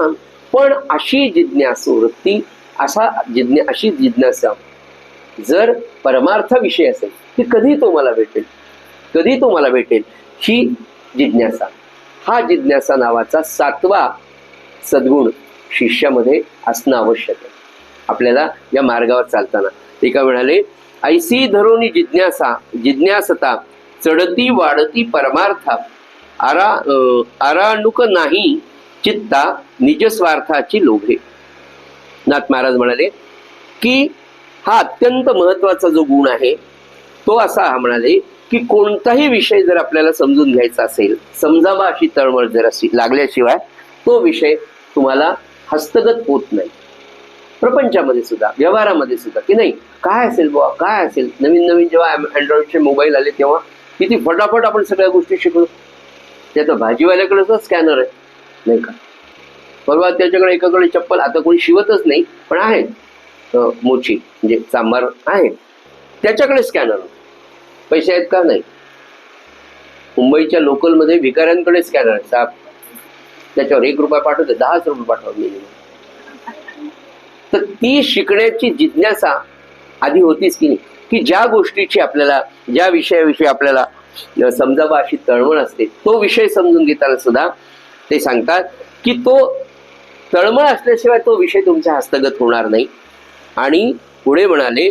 पण अशी जिज्ञासू वृत्ती, अशी जिज्ञासा जर परमार्थाविषयी असेल की कधी तो मला भेटेल, कधी तो मला भेटेल, ही जिज्ञासा, हा जिज्ञासा नावाचा 7वा सद्गुण शिष्यामध्ये असणं आवश्यक आहे आपल्याला या मार्गावर चालताना. ते काय म्हणाले, ऐसी धरोनी जिज्ञासा जिज्ञासता चढती वाढती परमार्था आरानुक नाही चित्ता निज स्वार्थाची लोभे. नाथ महाराज म्हणाले की हा अत्यंत महत्वाचा जो गुण आहे तो असा म्हणाले की कोणताही विषय जर आपल्याला समजून घ्यायचा असेल, समजावा अशी तळमळ जर अशी लागल्याशिवाय तो विषय तुम्हाला हस्तगत होत नाही. प्रपंचामध्ये सुद्धा, व्यवहारामध्ये सुद्धा, की नाही काय असेल बुवा, काय असेल. नवीन नवीन जेव्हा अँड्रॉइडचे मोबाईल आले तेव्हा किती फटाफट आपण सगळ्या गोष्टी शिकलो. त्याचं भाजीवाल्याकडेच स्कॅनर आहे नाही का, परवा त्याच्याकडे एकाकडे चप्पल, आता कोणी शिवतच नाही पण आहे मोची म्हणजे सांबार आहे, त्याच्याकडे स्कॅनर. पैसे आहेत का? नाही. मुंबईच्या लोकलमध्ये भिकाऱ्यांकडे स्कॅनर आहे साहेब, त्याच्यावर 1 रुपया पाठवते, 10 रुपये पाठवत नाही. तर ती शिकण्याची जिज्ञासा आधी होतीच की नाही, की ज्या गोष्टीची आपल्याला, ज्या विषयाविषयी आपल्याला समजावा अशी तळमळ असते, तो विषय समजून घेताना सुद्धा ते सांगतात की तो तळमळ असल्याशिवाय तो विषय तुमच्या हस्तगत होणार नाही. आणि पुढे म्हणाले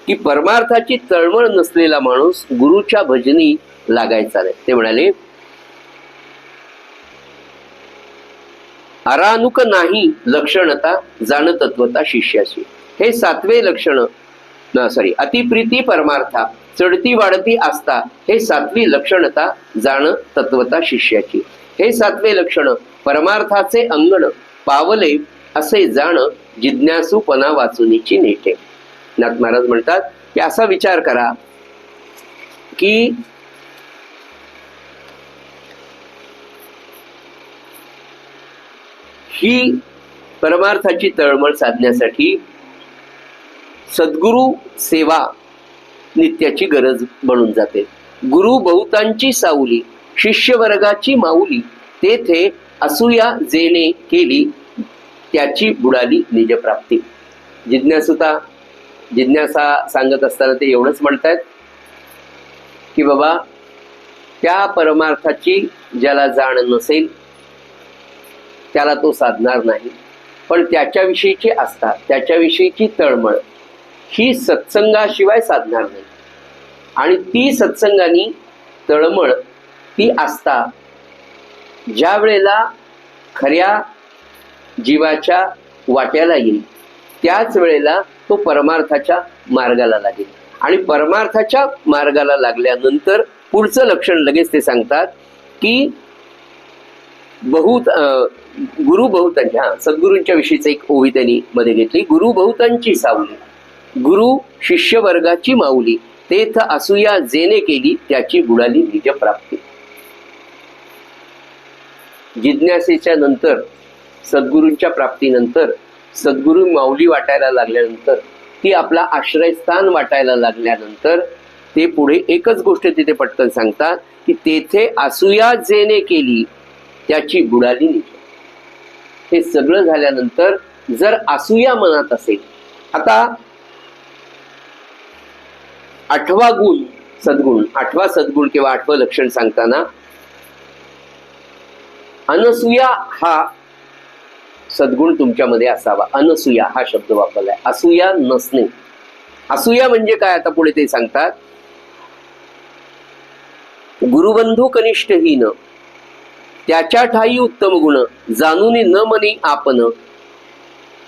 की परमार्थाची तळमळ नसलेला माणूस गुरुच्या भजनी लागायचा नाही. ते म्हणाले आरानुक नाही लक्षणता जाण तत्वता शिष्याशी. हे 7वे लक्षण अतिप्रीती परमार्था चढती वाढती आस्था, हे 7वी लक्षणता जाण तत्वता शिष्याची. हे 7वे लक्षण परमार्थाचे अंगण पावले असे जाण जिज्ञासूपणा वाचुनीची नेटे. नाथ महाराज म्हणतात की असा विचार करा की ही परमार्थाची तळमळ साधण्यासाठी सद्गुरु सेवा नित्याची गरज बनून जाते. गुरु बहुतांची सावली शिष्य वर्गाची माऊली, तेथे असूया जेणे केली त्याची बुडाली निजप्राप्ती. जिज्ञासा सांगत असताना ते एवढंच म्हणतात की बाबा त्या परमार्थाची ज्याला जाण नसेल त्याला तो साधणार नाही, पण त्याच्याविषयीची आस्था, त्याच्याविषयीची तळमळ ही सत्संगाशिवाय साधणार नाही. आणि ती सत्संगानी तळमळ, ती आस्था ज्या वेळेला खऱ्या जीवाच्या वाट्याला येईल त्याच वेळेला तो परमार्थाच्या मार्गाला लागेल. आणि परमार्थाच्या मार्गाला लागल्यानंतर पुढचं लक्षण लगेच ते सांगतात की गुरु बहुतांची, सद्गुरूंच्या विषयीच एक ओवी त्यांनी मध्ये घेतली. गुरु बहुतांची सावली, गुरु शिष्य वर्गाची माऊली, तेथ असूया जेने केली, त्याची बुडाली निज प्राप्ती. जिज्ञासेच्या नंतर, सद्गुरूंच्या प्राप्तीनंतर, सद्गुरू माऊली वाटायला लागल्यानंतर, ती आपला आश्रयस्थान वाटायला लागल्यानंतर, ते पुढे एकच गोष्ट तिथे पटकन सांगतात की तेथे असूया जेने केली, त्याची बुडाली निज. हे सगळं झाल्यानंतर जर असूया मनात असेल, आता 8वा गुण सद्गुण, 8वा सद्गुण किंवा 8वं लक्षण सांगताना अनसूया हा सद्गुण तुमच्यामध्ये असावा. अनसूया हा शब्द वापरलाय, असूया नसणे. असूया म्हणजे काय, आता पुढे ते सांगतात. गुरुबंधू कनिष्ठहीन, त्याच्या ठाई उत्तम गुण, जाणून न मनी आपण,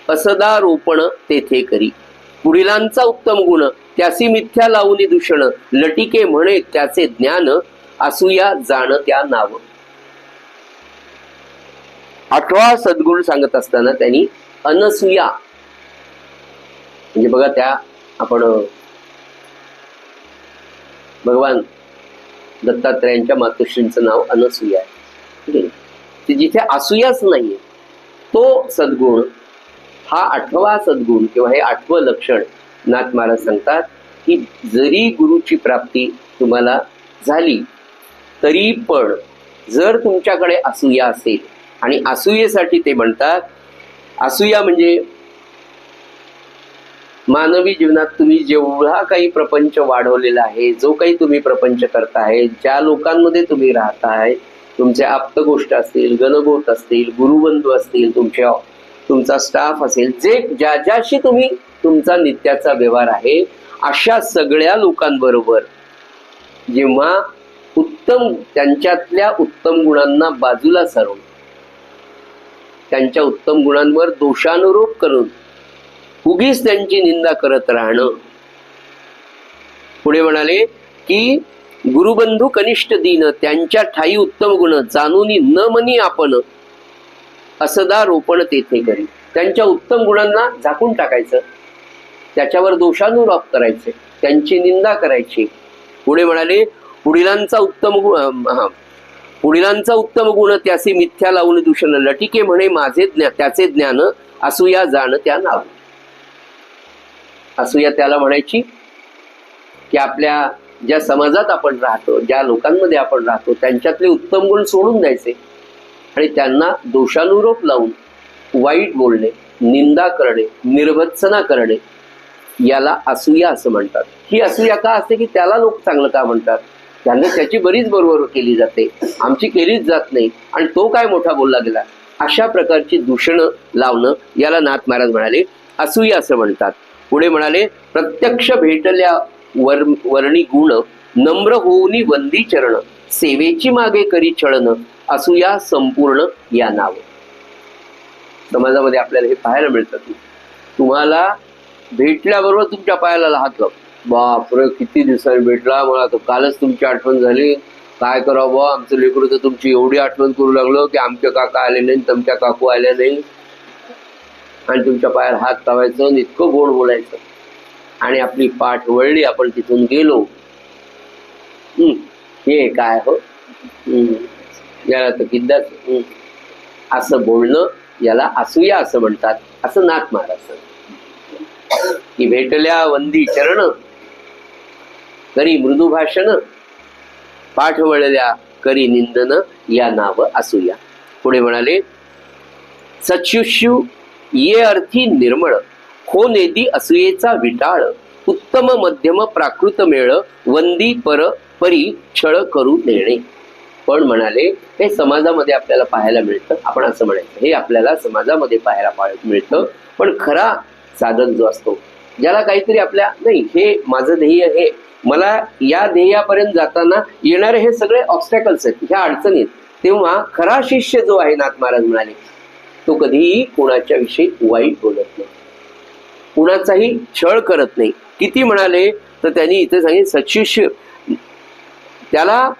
असदा रोपण तेथे करी. पुढीलांचा उत्तम गुण, त्यासी मिथ्या लावून दूषण, लटिके म्हणे त्याचे ज्ञान, असूया जाण त्या नाव. 8वा सद्गुण सांगत असताना त्यांनी अनसूया म्हणजे बघा, त्या आपण भगवान दत्तात्रयांच्या मातोश्रींचं नाव अनसूया आहे. जिथे असूयाच नाहीये तो सद्गुण, हा 8वा सद्गुण किंवा हे 8वं लक्षण नाथ महाराज सांगतात की जरी गुरुची प्राप्ती तुम्हाला झाली तरी पण जर तुमच्याकडे असूया असेल, आणि असूयेसाठी ते म्हणतात, असूया म्हणजे मानवी जीवनात तुम्ही जेवढा काही प्रपंच वाढवलेला आहे, जो काही तुम्ही प्रपंच करताय, ज्या लोकांमध्ये तुम्ही राहताय, तुमचे आप्तगोष्ठ असतील, गणगोत असतील, गुरुबंधू असतील, तुमचा स्टाफ असेल, जे ज्याशी तुम्ही तुमचा नित्याचा व्यवहार आहे, अशा सगळ्या लोकांबरोबर जेव्हा त्यांच्यातल्या उत्तम गुणांना बाजूला सारून, त्यांच्या उत्तम गुणांवर दोषानुरोप करून उगीच त्यांची निंदा करत राहणं. पुढे म्हणाले की गुरुबंधू कनिष्ठ दीन, त्यांच्या ठाई उत्तम गुण, जाणून न मनी आपण, असदा रोपण तेथे करी. त्यांच्या उत्तम गुणांना झाकून टाकायचं, त्याच्यावर दोषानुरोप करायचे, त्यांची निंदा करायची. पुढे म्हणाले पुढीलांचा उत्तम गुण, त्यासी मिथ्या लावून दूषण, लटिके म्हणे माझे त्याचे ज्ञान, असूया जाण त्या नाव. असूया त्याला म्हणायची की आपल्या ज्या समाजात आपण राहतो, ज्या लोकांमध्ये आपण राहतो, त्यांच्यातले उत्तम गुण सोडून द्यायचे आणि त्यांना दोषानुरोप लावून वाईट बोलणे, निंदा करणे, निर्भत्सना करणे, याला असूया असं म्हणतात. ही असूया का असते की त्याला लोक चांगलं का म्हणतात, त्यांना त्याची बरीच बरोबर केली जाते, आमची केलीच जात नाही, आणि तो काय मोठा बोलला गेला, अशा प्रकारची दूषणं लावणं, याला नाथ महाराज म्हणाले असूया असं म्हणतात. पुढे म्हणाले प्रत्यक्ष भेटल्या वर्णी गुण, नम्र होऊनी वंदी चरण, सेवेची मागे करी छळण, असूया संपूर्ण या नाव. समाजामध्ये आपल्याला हे पाहायला मिळतं की तुम्हाला भेटल्याबरोबर तुमच्या पायाला हात लाव, बापरे किती दिवसांनी भेटला, मला तर कालच तुमची आठवण झाली, काय करावं बा, आमचं लेकरू तर तुमची एवढी आठवण करू लागलो की आमचे काका आले नाही, तुमच्या काकू आल्या नाही, आणि तुमच्या पायाला हात लावायचं, इतकं गोड बोलायचं, आणि आपली पाठ वळली, आपण तिथून गेलो. हे काय हो, याला तर किद्दाच असं बोलणं, याला असूया असं म्हणतात, असं नाथ महाराज सांगतात. की भेटल्या वंदी चरण, करी मृदू भाषण, पाठ वळल्या करी निंदन, या नाव असूया. पुढे म्हणाले सत्युष्यू ये अर्थी निर्मळ, हो नेदी असूयेचा विटाळ, उत्तम मध्यम प्राकृत मेळ, वंदी परी छळ करू देणे. पण म्हणाले हे समाजामध्ये आपल्याला पाहायला मिळतं, आपण असं म्हणायचं हे आपल्याला समाजामध्ये पाहायला मिळतं. पण खरा साधक जो असतो, ज्याला काहीतरी आपल्या नाही, हे माझं ध्येय, हे मला या ध्येयापर्यंत जाताना येणारे हे सगळे ऑब्स्टॅकल्स आहेत, ह्या अडचणी आहेत, तेव्हा खरा शिष्य जो आहे, नाथ महाराज म्हणाले, तो कधीही कोणाच्या विषयी वाईट बोलत नाही, कुणाचाही छळ करत नाही. किती म्हणाले तर त्यांनी इथे सांगितले सत्शिष्य, त्याला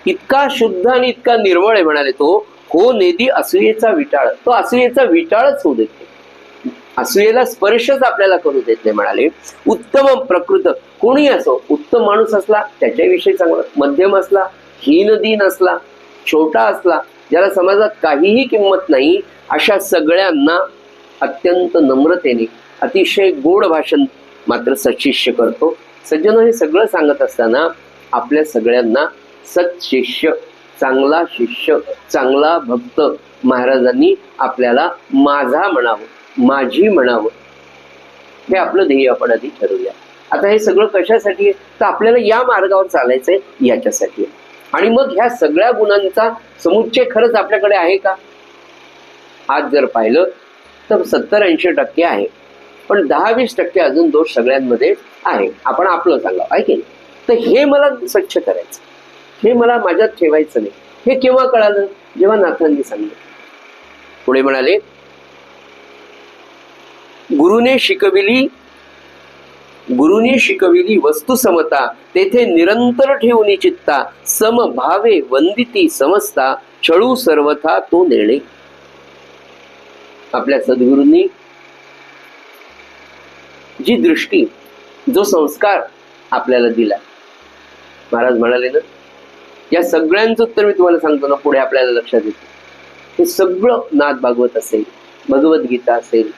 इतका शुद्ध आणि इतका निर्मळ आहे म्हणाले तो, हो नेदी असूयेचा विटाळ, तो असूयेचा विटाळच होऊ देतो. असूयेला स्पर्शच आपल्याला करू देत नाही म्हणाले. उत्तम प्रकृत कोणी असो, उत्तम माणूस असला त्याच्याविषयी चांगला, मध्यम असला, हीन दीन असला, छोटा असला, ज्याला समाजात काहीही किंमत नाही, अशा सगळ्यांना अत्यंत नम्रतेने अतिशय गोड भाषण मात्र सत्शिष्य करतो. सज्जन, हे सगळं सांगत असताना आपल्या सगळ्यांना सत्शिष्य, चांगला शिष्य, चांगला भक्त महाराजांनी आपल्याला माझा म्हणावं, माझी म्हणावं, हे आपलं ध्येय आपण आधी ठरवूया. आता हे सगळं कशासाठी आहे, तर आपल्याला या मार्गावर चालायचंय याच्यासाठी आहे. आणि मग ह्या सगळ्या गुणांचा समुच्चय खरंच आपल्याकडे आहे का? आज जर पाहिलं तर 70-80% आहे, पण 10-20% अजून दोष सगळ्यांमध्ये आहे. आपण आपलं सांगावं, आहे की नाही? तर हे मला स्वच्छ करायचं, हे मला माझ्यात ठेवायचं नाही. हे केव्हा कळालं? जेव्हा नाथांनी सांगितलं. पुढे म्हणाले, गुरुने शिकविली वस्तू समता, तेथे निरंतर ठेवून चित्ता, समभावे वंदिती समजता, छळू सर्वथा तो नेणे. आपल्या सद्गुरूंनी जी दृष्टी, जो संस्कार आपल्याला दिला, महाराज म्हणाले ना, या सगळ्यांचं उत्तर मी तुम्हाला सांगतो ना, पुढे आपल्याला लक्षात येतं. हे सगळं नाथ भागवत असेल, भगवद्गीता असेल,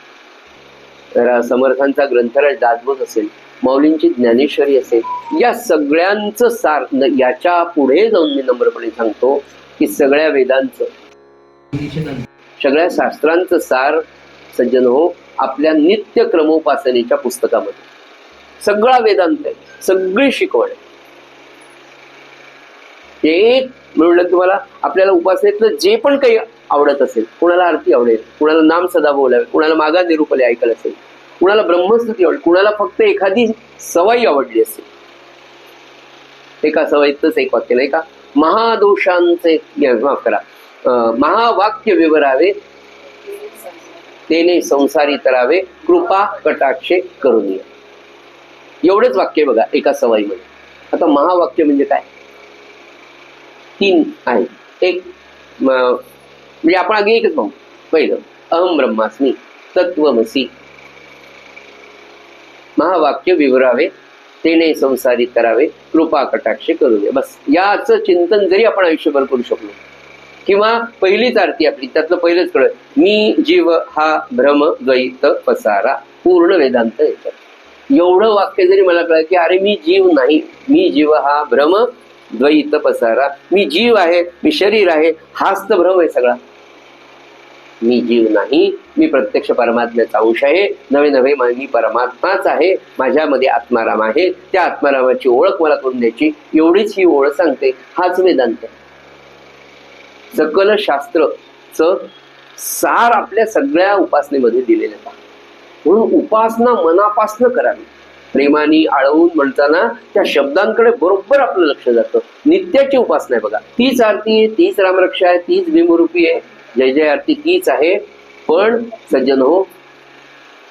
समर्थांचा ग्रंथराज दासबोध असेल, माऊलींची ज्ञानेश्वरी असेल, या सगळ्यांचं सार, याच्या पुढे जाऊन मी नम्रपणे सांगतो की सगळ्या वेदांचं, सगळ्या शास्त्रांचं सार सज्जन हो आपल्या नित्य क्रमोपासनेच्या पुस्तकामध्ये सगळा वेदांत आहे, सगळी शिकवण आहे. एक म्हणलं तुम्हाला आपल्याला उपासनेतलं जे पण काही आवडत असेल, कुणाला आरती आवडेल, कुणाला नाम सदा बोलावे, कुणाला मागा निरूपले ऐकलं असेल, कुणाला ब्रह्मस्तुती आवडेल, कुणाला फक्त एखादी सवयी आवडली असेल. एका सवयीतच एक वाक्य नाही का, महादोषांचे माफ करा, महावाक्य विवरावे, तेने संसारी तरावे, कृपा कटाक्षे करून. एवढेच वाक्य बघा एका सवयीमध्ये. आता महावाक्य म्हणजे काय? 3 आहे. एक म्हणजे आपण आधी एकच पाहू. पहिलं, अहम ब्रह्मास्मी तत्वमसी. महावाक्य विवरावे, तेने संसारी करावे, कृपा कटाक्षे करू नये. बस याचं चिंतन जरी आपण आयुष्यभर करू शकलो, किंवा पहिलीच आरती आपली, त्यातलं पहिलंच कळलं, मी जीव हा भ्रम द्वैत पसारा, पूर्ण वेदांत येतात. एवढं वाक्य जरी मला कळलं की अरे मी जीव नाही, मी जीव हा भ्रम द्वैत पसारा, मी जीव आहे, मी शरीर आहे, हाच तर भ्रम आहे सगळा. मी जीव नाही, मी प्रत्यक्ष परमात्म्याचा अंश आहे, नवे नवे मी परमात्माच आहे, माझ्यामध्ये आत्माराम आहे, त्या आत्मारामाची ओळख मला करून द्यायची, एवढीच ही ओळख सांगते. हाच वेदांत. सकल शास्त्रचं सार आपल्या सगळ्या उपासनेमध्ये दिलेलं आहे. म्हणून उपासना मनापासनं करावी, प्रेमाने आळवून म्हणताना त्या शब्दांकडे बरोबर आपलं लक्ष जातं. नित्याची उपासना आहे बघा, तीच आरती आहे, तीच रामरक्षा आहे, तीच भीमरूपी आहे, जय जय आरती तीच आहे. पण सज्जन हो,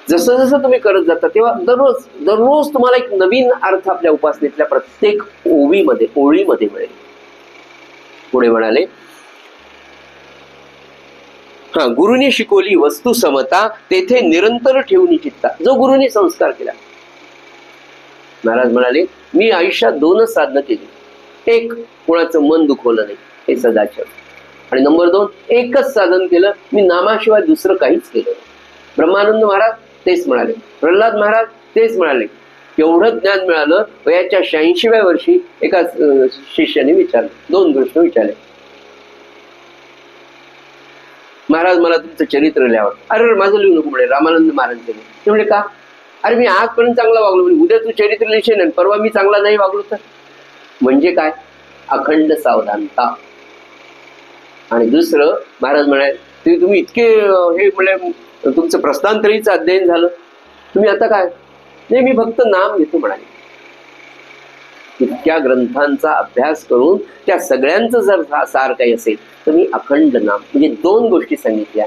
जसं जसं तुम्ही करत जाता तेव्हा दररोज तुम्हाला एक नवीन अर्थ आपल्या उपासनेतल्या प्रत्येक ओळीमध्ये मिळेल. पुढे म्हणाले, गुरुने शिकवली वस्तू समता, तेथे निरंतर ठेवून चित्ता. जो गुरुने संस्कार केला, महाराज म्हणाले, मी आयुष्यात 2च साधनं केली. एक, कोणाचं मन दुखवलं नाही, हे सदाचार. आणि नंबर 2, एकच साधन केलं, मी नामाशिवाय दुसरं काहीच केलं नाही. ब्रह्मानंद महाराज तेच म्हणाले, प्रल्हाद महाराज तेच म्हणाले. एवढं ज्ञान मिळालं. वयाच्या 86व्या वर्षी एका शिष्याने विचारलं, 2 प्रश्न विचारले, महाराज मला तुमचं चरित्र लिहावं. अरे माझं लिहू नको म्हणे, रामानंद महाराजांचं. ते म्हणजे का? अरे मी आजपर्यंत चांगला वागलो, उद्या तू चरित्र लिहिशील आणि परवा मी चांगला नाही वागलो तर. म्हणजे काय? अखंड सावधानता. आणि दुसरं, महाराज म्हणाले, तुम्ही इतके हे म्हणे, तुमचं प्रस्थानत्रयीचं अध्ययन झालं, तुम्ही आता काय? नाही, मी फक्त नाम घेतो म्हणाले. इतक्या ग्रंथांचा अभ्यास करून त्या सगळ्यांचं जर सार काही असेल तर मी अखंड नाम, म्हणजे 2 गोष्टी सांगितल्या.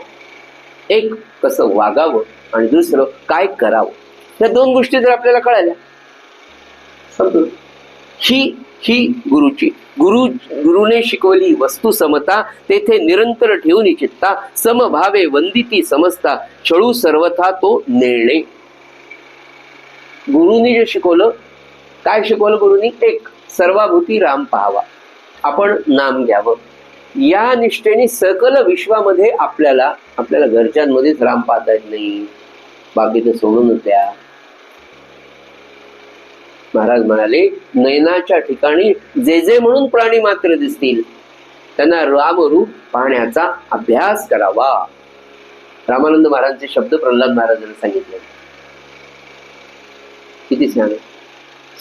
एक, कसं वागावं, आणि दुसरं काय करावं. या 2 गोष्टी जर आपल्याला कळाल्या, समजून ही गुरुने शिकवली वस्तू समता, तेथे निरंतर ठेवून चित्ता, समभावे वंदिती समजता, छळू सर्वथा तो नेणे. गुरुनी जे शिकवलं, काय शिकवलं गुरुनी? एक, सर्वाभूती राम पाहावा, आपण नाम घ्यावं. या निष्ठेने सकल विश्वामध्ये आपल्याला घरच्यांमध्येच राम पाहता येत नाही, बाकीचं सोडूनच द्या. महाराज म्हणाले, नयनाच्या ठिकाणी जे जे म्हणून प्राणी मात्र दिसतील त्यांना रामरूप पाहण्याचा अभ्यास करावा. रामानंद महाराजांचे शब्द प्रल्हाद महाराजांनी सांगितले. किती छान आहे.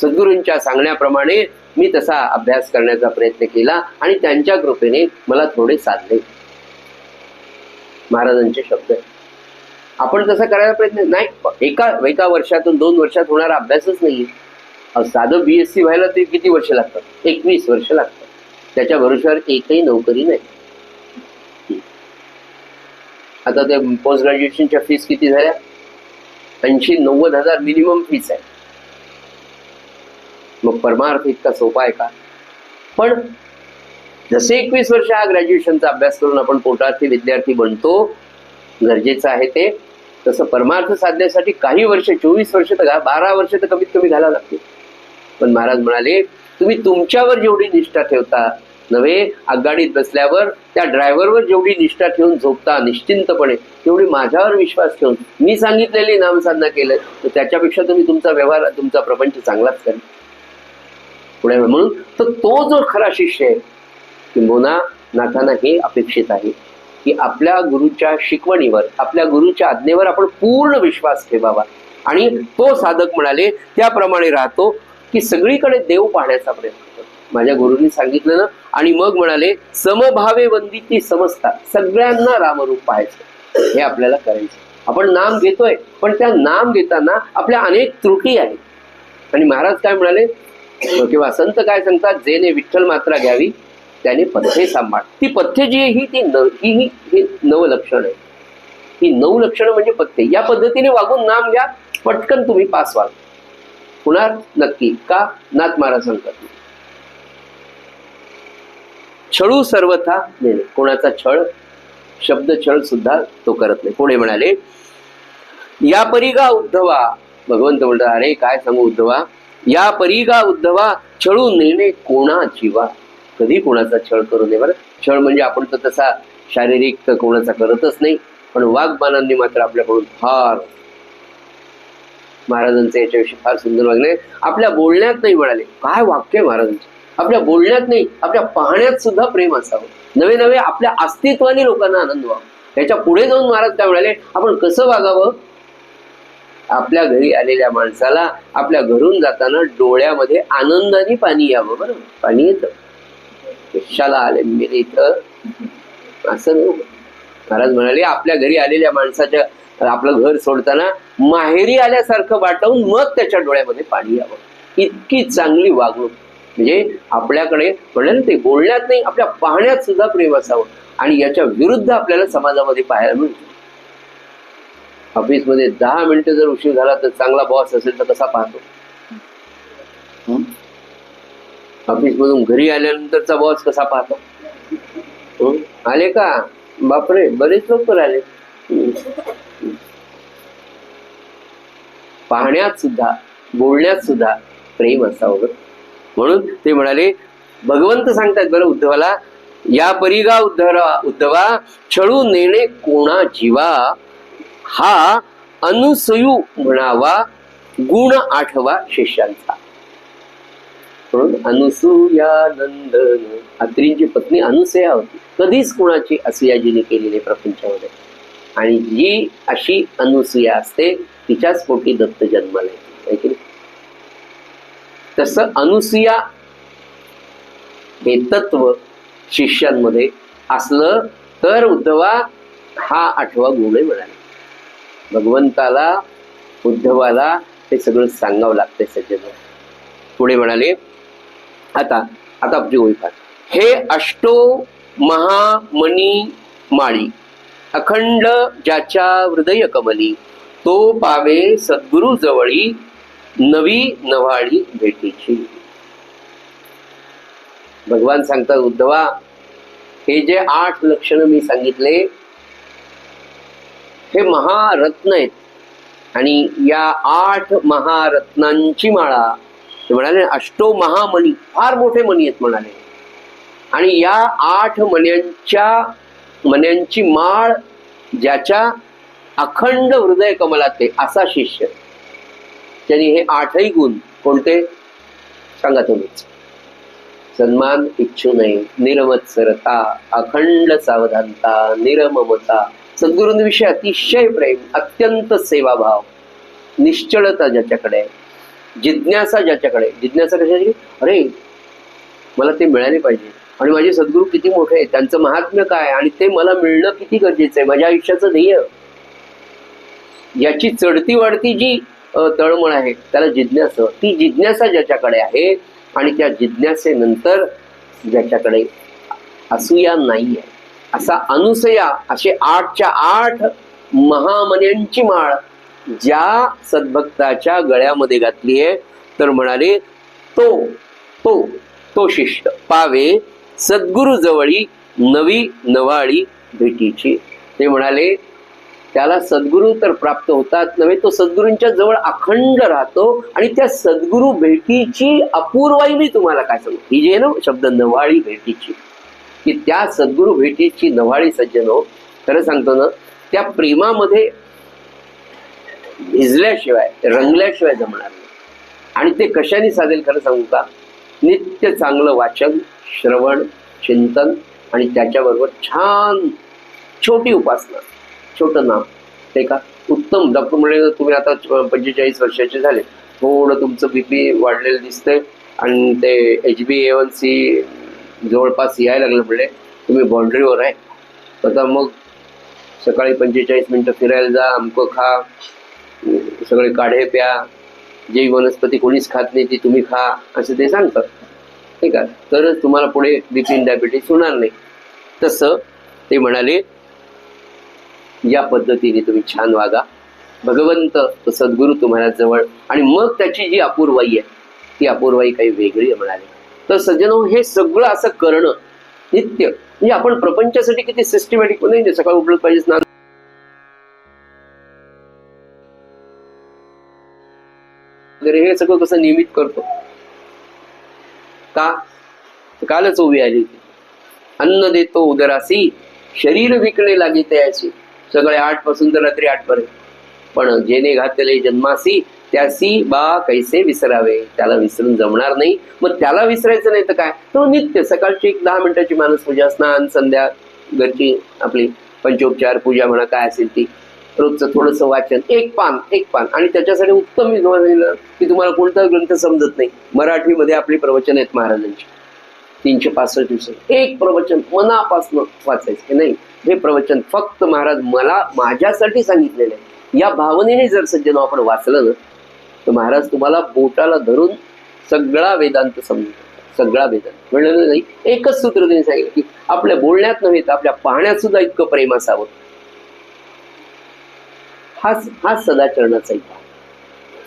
सद्गुरूंच्या सांगण्याप्रमाणे मी तसा अभ्यास करण्याचा प्रयत्न केला आणि त्यांच्या कृपेने मला थोडे साधले. महाराजांचे शब्द. आपण तसा करायला प्रयत्न नाही. एका वर्षातून 2 वर्षात होणारा अभ्यासच नाहीये. साधं BSc व्हायला ते किती वर्ष लागतात? 21 वर्ष लागतात. त्याच्या भरोश्यावर एकही नोकरी नाही. आता ते पोस्ट ग्रॅज्युएशनच्या फीस किती झाल्या? 80-90 हजार मिनिमम फीस आहे. मग परमार्थ इतका सोपा आहे का? पण जसे 21 वर्ष हा ग्रॅज्युएशनचा अभ्यास करून आपण पोटार्थी विद्यार्थी बनतो, गरजेचं आहे ते, तसं परमार्थ साधण्यासाठी काही वर्ष, 24 वर्ष तर 12 वर्ष तर कमीत कमी घालावं लागते. पण महाराज म्हणाले, तुम्ही तुमच्यावर जेवढी निष्ठा ठेवता नव्हे, आगगाडीत बसल्यावर त्या ड्रायव्हरवर जेवढी निष्ठा ठेवून झोपता निश्चिंतपणे, तेवढी माझ्यावर विश्वास ठेवून मी सांगितलेली नामसाधना केलं तर त्याच्यापेक्षा तुम्ही तुमचा व्यवहार, तुमचा प्रपंच चांगलाच करा. पुढे म्हणून तर तो जो खरा शिष्य आहे, किंबहुना नाथांना हे अपेक्षित आहे की आपल्या गुरुच्या शिकवणीवर, आपल्या गुरुच्या आज्ञेवर आपण पूर्ण विश्वास ठेवावा. आणि तो साधक म्हणाले त्याप्रमाणे राहतो की सगळीकडे देव पाहण्याचा प्रयत्न करतो. माझ्या गुरुंनी सांगितलं ना. आणि मग म्हणाले, समभावे वंदिती समजता, सगळ्यांना रामरूप पाहायचं, हे आपल्याला करायचं. आपण नाम घेतोय, पण त्या नाम घेताना आपल्या अनेक त्रुटी आहेत. आणि महाराज काय म्हणाले किंवा संत काय सांगतात, जेने विठ्ठल मात्रा घ्यावी त्याने पथ्ये सांभाळ. ती पथ्य जी आहे ही 9 लक्षण आहे. ही 9 लक्षणं म्हणजे पथ्ये. या पद्धतीने वागून नाम घ्या, पटकन तुम्ही पास व्हाल. होणार नक्की. का? नाथ महाराज सांगतात, छळू सर्वथा नेणे. कोणाचा छळ? शब्द छळ सुद्धा तो करत नाही. पुढे म्हणाले, या परिगा उद्धवा. भगवंत म्हणतात, अरे काय सांगू उद्धवा, या परिगा उद्धवा छळू नेणे कोणा जीवा. कधी कोणाचा छळ करू नये. बरं, छळ म्हणजे आपण तर तसा शारीरिक तर कोणाचा करतच नाही, पण वाग्बाणांनी मात्र आपल्याकडून फार. महाराजांचे याच्याविषयी फार सुंदर वागणे. आपल्या बोलण्यात नाही म्हणाले. काय वाक्य महाराजांचे. आपल्या बोलण्यात नाही, आपल्या पाहण्यात सुद्धा प्रेम असावं. नवे नवे आपल्या अस्तित्वाने लोकांना आनंद व्हावा. याच्या पुढे जाऊन महाराज काय म्हणाले, आपण कसं वागावं? आपल्या घरी आलेल्या माणसाला आपल्या घरून जाताना डोळ्यामध्ये आनंदाने पाणी यावं. बरं, पाणी येतं. कशाला आले मेरे इथं, असं नाही. महाराज म्हणाले, आपल्या घरी आलेल्या माणसाच्या, आपलं घर सोडताना माहेरी आल्यासारखं वाटवून मग त्याच्या डोळ्यामध्ये पाणी यावं. इतकी चांगली वागणूक. म्हणजे आपल्याकडे म्हणाले ते बोलण्यात नाही, आपल्या पाहण्यात सुद्धा प्रेम असावं. आणि याच्या विरुद्ध आपल्याला समाजामध्ये पाहायला मिळतं. ऑफिसमध्ये 10 मिनिटं जर उशीर झाला तर चांगला बॉस असेल तर कसा पाहतो? ऑफिसमधून घरी आल्यानंतरचा बॉस कसा पाहतो? आले का? बापरे, बरेच लोक आले. पाहण्यात सुद्धा, बोलण्यात सुद्धा प्रेम असावं. म्हणून ते म्हणाले, भगवंत सांगतात बरं उद्धवाला, या परिगा उद्धवा छळू नेणे कोणा जीवा, हा अनुसयू म्हणावा गुण आठवा शिष्यांचा. म्हणून अनुसूयानंदन, अत्रींची पत्नी अनुसया होती. कधीच कोणाची असूयाजीने केलेली प्रपंचामध्ये. आणि जी अशी अनुसूया असते तिच्याच पोटी दत्त जन्माला येते. तसं अनुसूया हे तत्व शिष्यांमध्ये असलं तर उद्धवा हा 8वा गुण आहे म्हणाले. भगवंताला, उद्धवाला हे सगळं सांगावं लागतंय सज्जन. पुढे म्हणाले, आता आपली ओळख. हे अष्टो महामणी माळी, अखंड ज्याच्या हृदय कमली, तो पावे सद्गुरु जवळी, नवी नव्हाळी भेटीची. भगवान सांगतात उद्धवा, हे जे 8 लक्षणं मी सांगितले हे महारत्न आहेत, आणि या 8 महारत्नांची माळा, ते म्हणाले अष्टो महामणी, फार मोठे मणी आहेत म्हणाले, आणि या 8 मण्यांची माळ ज्याच्या अखंड हृदय कमलात आहे असा शिष्य, त्यांनी हे 8ही गुण कोणते सांगा तुम्हीच. सन्मान इच्छु नये, निरमत्सरता, अखंड सावधानता, निरममता, सद्गुरूंविषयी अतिशय प्रेम, अत्यंत सेवाभाव, निश्चलता ज्याच्याकडे, जिज्ञासा ज्याच्याकडे. जिज्ञासा कशाची? अरे मला ते मिळाले पाहिजे, आणि माझे सद्गुरू किती मोठे आहेत, त्यांचं महात्म्य काय, आणि ते मला मिळणं किती गरजेचं आहे, माझ्या आयुष्याचं ध्येय, याची चढती वाढती जी तळमळ आहे त्याला जिज्ञासा. ती जिज्ञासा ज्याच्याकडे आहे, आणि त्या जिज्ञासेनंतर ज्याच्याकडे असूया नाहीये असा अनुसया, असे 8च्या 8 महामण्यांची माळ ज्या सद्भक्ताच्या गळ्यामध्ये घातली आहे, तर म्हणाले तो तो तो शिष्य पावे सद्गुरु जवळी नवी नवाळी भेटीची. ते म्हणाले त्याला सद्गुरू तर प्राप्त होतात नव्हे, तो सद्गुरूंच्या जवळ अखंड राहतो, आणि त्या सद्गुरू भेटीची अपूर्वाई मी तुम्हाला काय सांगू. ही जे ना शब्द नवाळी भेटीची, की त्या सद्गुरू भेटीची नवाळी सज्जनो, खरं सांगतो ना, त्या प्रेमामध्ये भिजल्याशिवाय रंगल्याशिवाय जमणार नाही. आणि ते कशाने साधेल खरं सांगू का? नित्य चांगलं वाचन, श्रवण, चिंतन, आणि त्याच्याबरोबर छान छोटी उपासना, छोटं नाम. ते का उत्तम. डॉक्टर म्हणले तुम्ही आता 45 वर्षाचे झाले, थोडं तुमचं बीपी वाढलेलं दिसतंय, आणि ते HbA1c जवळपास यायला लागलं, म्हणले तुम्ही बाउंड्रीवर आहे, आता मग सकाळी 45 मिनिटं फिरायला जा, आमकं खा, सगळे काढे प्या, जे वनस्पती कोणीच खात नाही ती तुम्ही खा, असं ते सांगतात. ठीक आहे, तरच तुम्हाला पुढे बीपी डायबिटीस होणार नाही. तसं ते म्हणाले या पद्धतीने तुम्ही छान वागा, भगवंत सद्गुरू तुम्हाला जवळ, आणि मग त्याची जी अपूर्वाई आहे ती अपूर्वाई काही वेगळी आहे म्हणाले. तर सज्जनो, हे सगळं असं करणं नित्य, म्हणजे आपण प्रपंचासाठी किती सिस्टमॅटिक नाही, सकाळी उठलं पाहिजे, स्नान वगैरे हे सगळं कसं नियमित करतो का? कालच ओवी आली होती, अन्न देतो उदरासी, शरीर विकणे लागे त्याची. सगळे 8 पासून तर रात्री 8 पर्यंत, पण जेने घातले जन्मासी त्यासी बा कैसे विसरावे, त्याला विसरून जमणार नाही. मग त्याला विसरायचं नाही तर काय, तो नित्य सकाळची 10 मिनिटाची मानस पूजा, स्नान, संध्या, घरची आपली पंचोपचार पूजा म्हणा काय असेल ती, रोजचं थोडंसं वाचन, एक पान, आणि त्याच्यासाठी उत्तम मी तुम्हाला सांगितलं की तुम्हाला कोणता ग्रंथ समजत नाही, मराठीमध्ये आपली प्रवचन आहेत महाराजांची 365 दिवस, एक प्रवचन मनापासून वाचायचं नाही. हे प्रवचन फक्त महाराज मला माझ्यासाठी सांगितलेलं आहे, या भावनेने जर सज्जन आपण वाचलं ना, तर महाराज तुम्हाला बोटाला धरून सगळा वेदांत समजतो, सगळा वेदांत. म्हणलं नाही, एकच सूत्र त्यांनी सांगितलं की आपल्या बोलण्यात नव्हे तर आपल्या पाहण्यात सुद्धा इतकं प्रेम असावं. हा सदाचरणाचा इतिहास.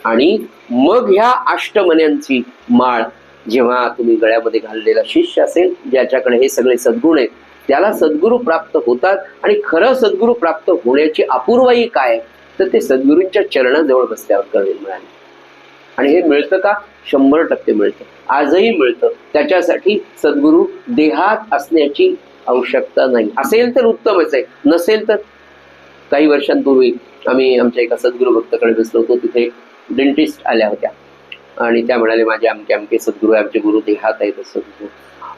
आणि मग ह्या अष्टमण्यांची माळ जेव्हा तुम्ही गळ्यामध्ये घाललेला शिष्य असेल, ज्याच्याकडे हे सगळे सद्गुण आहेत, त्याला सद्गुरू प्राप्त होतात. आणि खरं सद्गुरू प्राप्त होण्याची अपूर्वाई काय, तर ते सद्गुरूंच्या चरणाजवळ बसल्यावर कळेल मिळाले. आणि हे मिळतं का? 100% मिळतं, आजही मिळतं. त्याच्यासाठी सद्गुरू देहात असण्याची आवश्यकता नाही. असेल तर उत्तमच आहे, नसेल तर. काही वर्षांपूर्वी आम्ही आमच्या एका सद्गुरू भक्ताकडे बसलो होतो, तिथे डेंटिस्ट आल्या होत्या, आणि त्या म्हणाले माझे आमके सद्गुरू, आमचे गुरु देहात आहेत असं.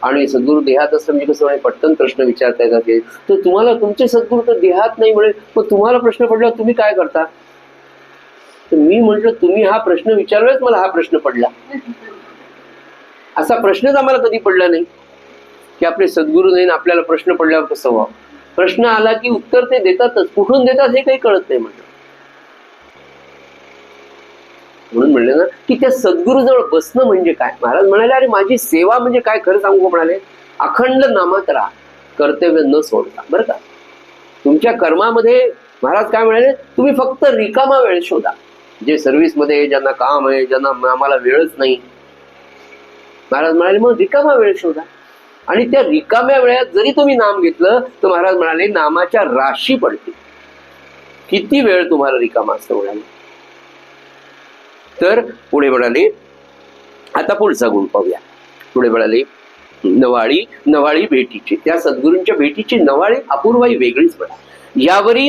आणि सद्गुरू देहात असं म्हणजे कसं, म्हणजे पटकन प्रश्न विचारता येतात, तर तुम्हाला तुमचे सद्गुरू तर देहात नाही म्हणे, मग तुम्हाला प्रश्न पडला तुम्ही काय करता? तर मी म्हटलं तुम्ही हा प्रश्न विचारलाच मला हा प्रश्न पडला. असा प्रश्नच आम्हाला कधी पडला नाही की आपले सद्गुरू नाही आपल्याला प्रश्न पडल्यावर कसं व्हावं. प्रश्न आला की उत्तर ते देतातच, कुठून देतात हे काही कळत नाही म्हटलं. म्हणून म्हणले ना की त्या सद्गुरूजवळ बसणं म्हणजे काय. महाराज म्हणाले अरे माझी सेवा म्हणजे काय, खरं सांगू म्हणाले, अखंड नामात राहा, कर्तव्य न सोडता. बरं का, तुमच्या कर्मामध्ये महाराज काय म्हणाले, तुम्ही फक्त रिकामा वेळ शोधा. जे सर्व्हिसमध्ये ज्यांना काम आहे, ज्यांना आम्हाला वेळच नाही, महाराज म्हणाले मग रिकामा वेळ शोधा. आणि त्या रिकाम्या वेळात जरी तुम्ही नाम घेतलं तर महाराज म्हणाले नामाच्या राशी पडते. किती वेळ तुम्हाला रिकामा असतो म्हणाले. तर पुढे म्हणाले, आता पुढचा गुण पाहूया. पुढे म्हणाले, नवाळी नवाळी भेटीची, त्या सद्गुरूंच्या भेटीची नवाळी अपूर्वाई वेगळीच म्हणा. यावरी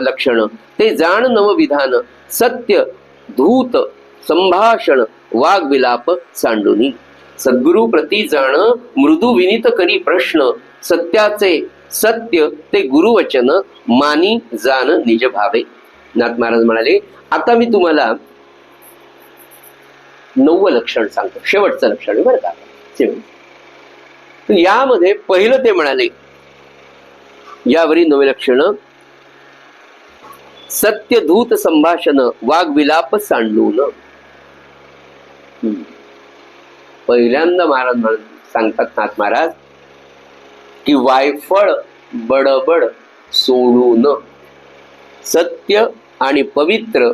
लक्षण ते जाण नवविधान, सत्य धूत संभाषण वाग्विलाप सांडुनी. सद्गुरु प्रती जाण मृदू विनीत करी प्रश्न, सत्याचे सत्य ते गुरुवचन मानी जाण निज भावे. नाथ महाराज म्हणाले, आता मी तुम्हाला 9 लक्षण सांगतो. शेवटचं लक्षण आहे बरं का. यामध्ये पहिलं ते म्हणाले, यावरी 9 लक्षण, सत्यधूत संभाषण वाग्विलाप सांडून. पहिल्यांदा महाराज सांगतात नाथ महाराज की वायफळ बडबड सोडून सत्य आणि पवित्र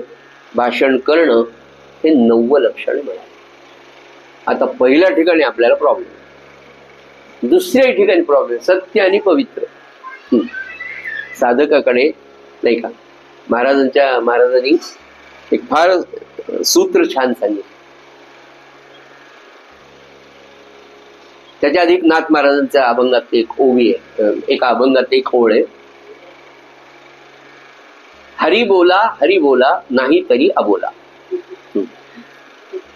भाषण करणं हे 9 लक्षण मिळाले. आता पहिल्या ठिकाणी आपल्याला प्रॉब्लेम, दुसऱ्या ठिकाणी प्रॉब्लेम, सत्य आणि पवित्र. साधकाकडे नाही का महाराजांनी एक फार सूत्र छान सांगितलं. त्याच्या अधिक नाथ महाराजांच्या अभंगात एक ओवी आहे, एका अभंगात एक ओळ आहे, हरी बोला नाही तरी अबोला.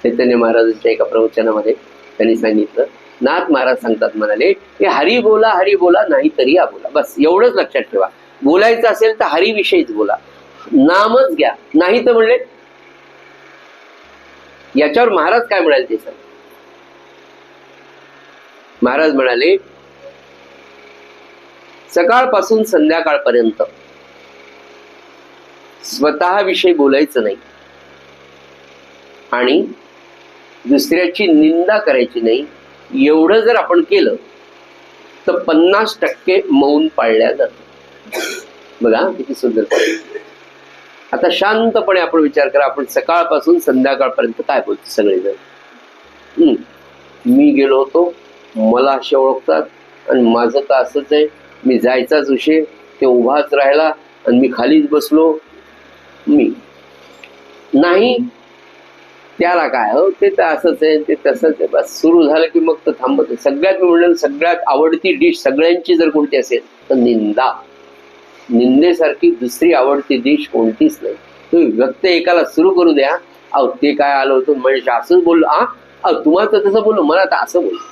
चैतन्य महाराजांच्या एका प्रवचनामध्ये त्यांनी सांगितलं, नाथ महाराज सांगतात म्हणाले की हरी बोला नाही तरी अबोला. बस एवढंच लक्षात ठेवा. बोलायचं असेल तर हरी विषयीच बोला, नामच घ्या. नाही तर म्हणले, याच्यावर महाराज काय म्हणाले ते सांग. महाराज म्हणाले, सकाळपासून संध्याकाळपर्यंत स्वतःविषयी बोलायचं नाही आणि दुसऱ्याची निंदा करायची नाही. एवढं जर आपण केलं तर 50% मौन पाळल्या जातं. बघा किती सुंदर. आता शांतपणे आपण विचार करा, आपण सकाळपासून संध्याकाळपर्यंत काय बोलतो सगळेजण. मी गेलो होतो, मला असे ओळखतात आणि माझं तर असंच आहे, मी जायचाच उशीर, ते उभाच राहिला आणि मी खालीच बसलो. मी नाही, त्याला काय हो, ते तर असंच आहे, ते तसंच आहे. बस सुरू झालं की मग तर थांबत. सगळ्यात म्हणलं, सगळ्यात आवडती डिश सगळ्यांची जर कोणती असेल तर निंदा. निंदेसारखी दुसरी आवडती डिश कोणतीच नाही. तुम्ही व्यक्त एकाला सुरू करू द्या, अहो ते काय आलं होतं म्हणजे असंच बोललो, तुम्हाला तर तसं बोललो, मला तर असं बोललो.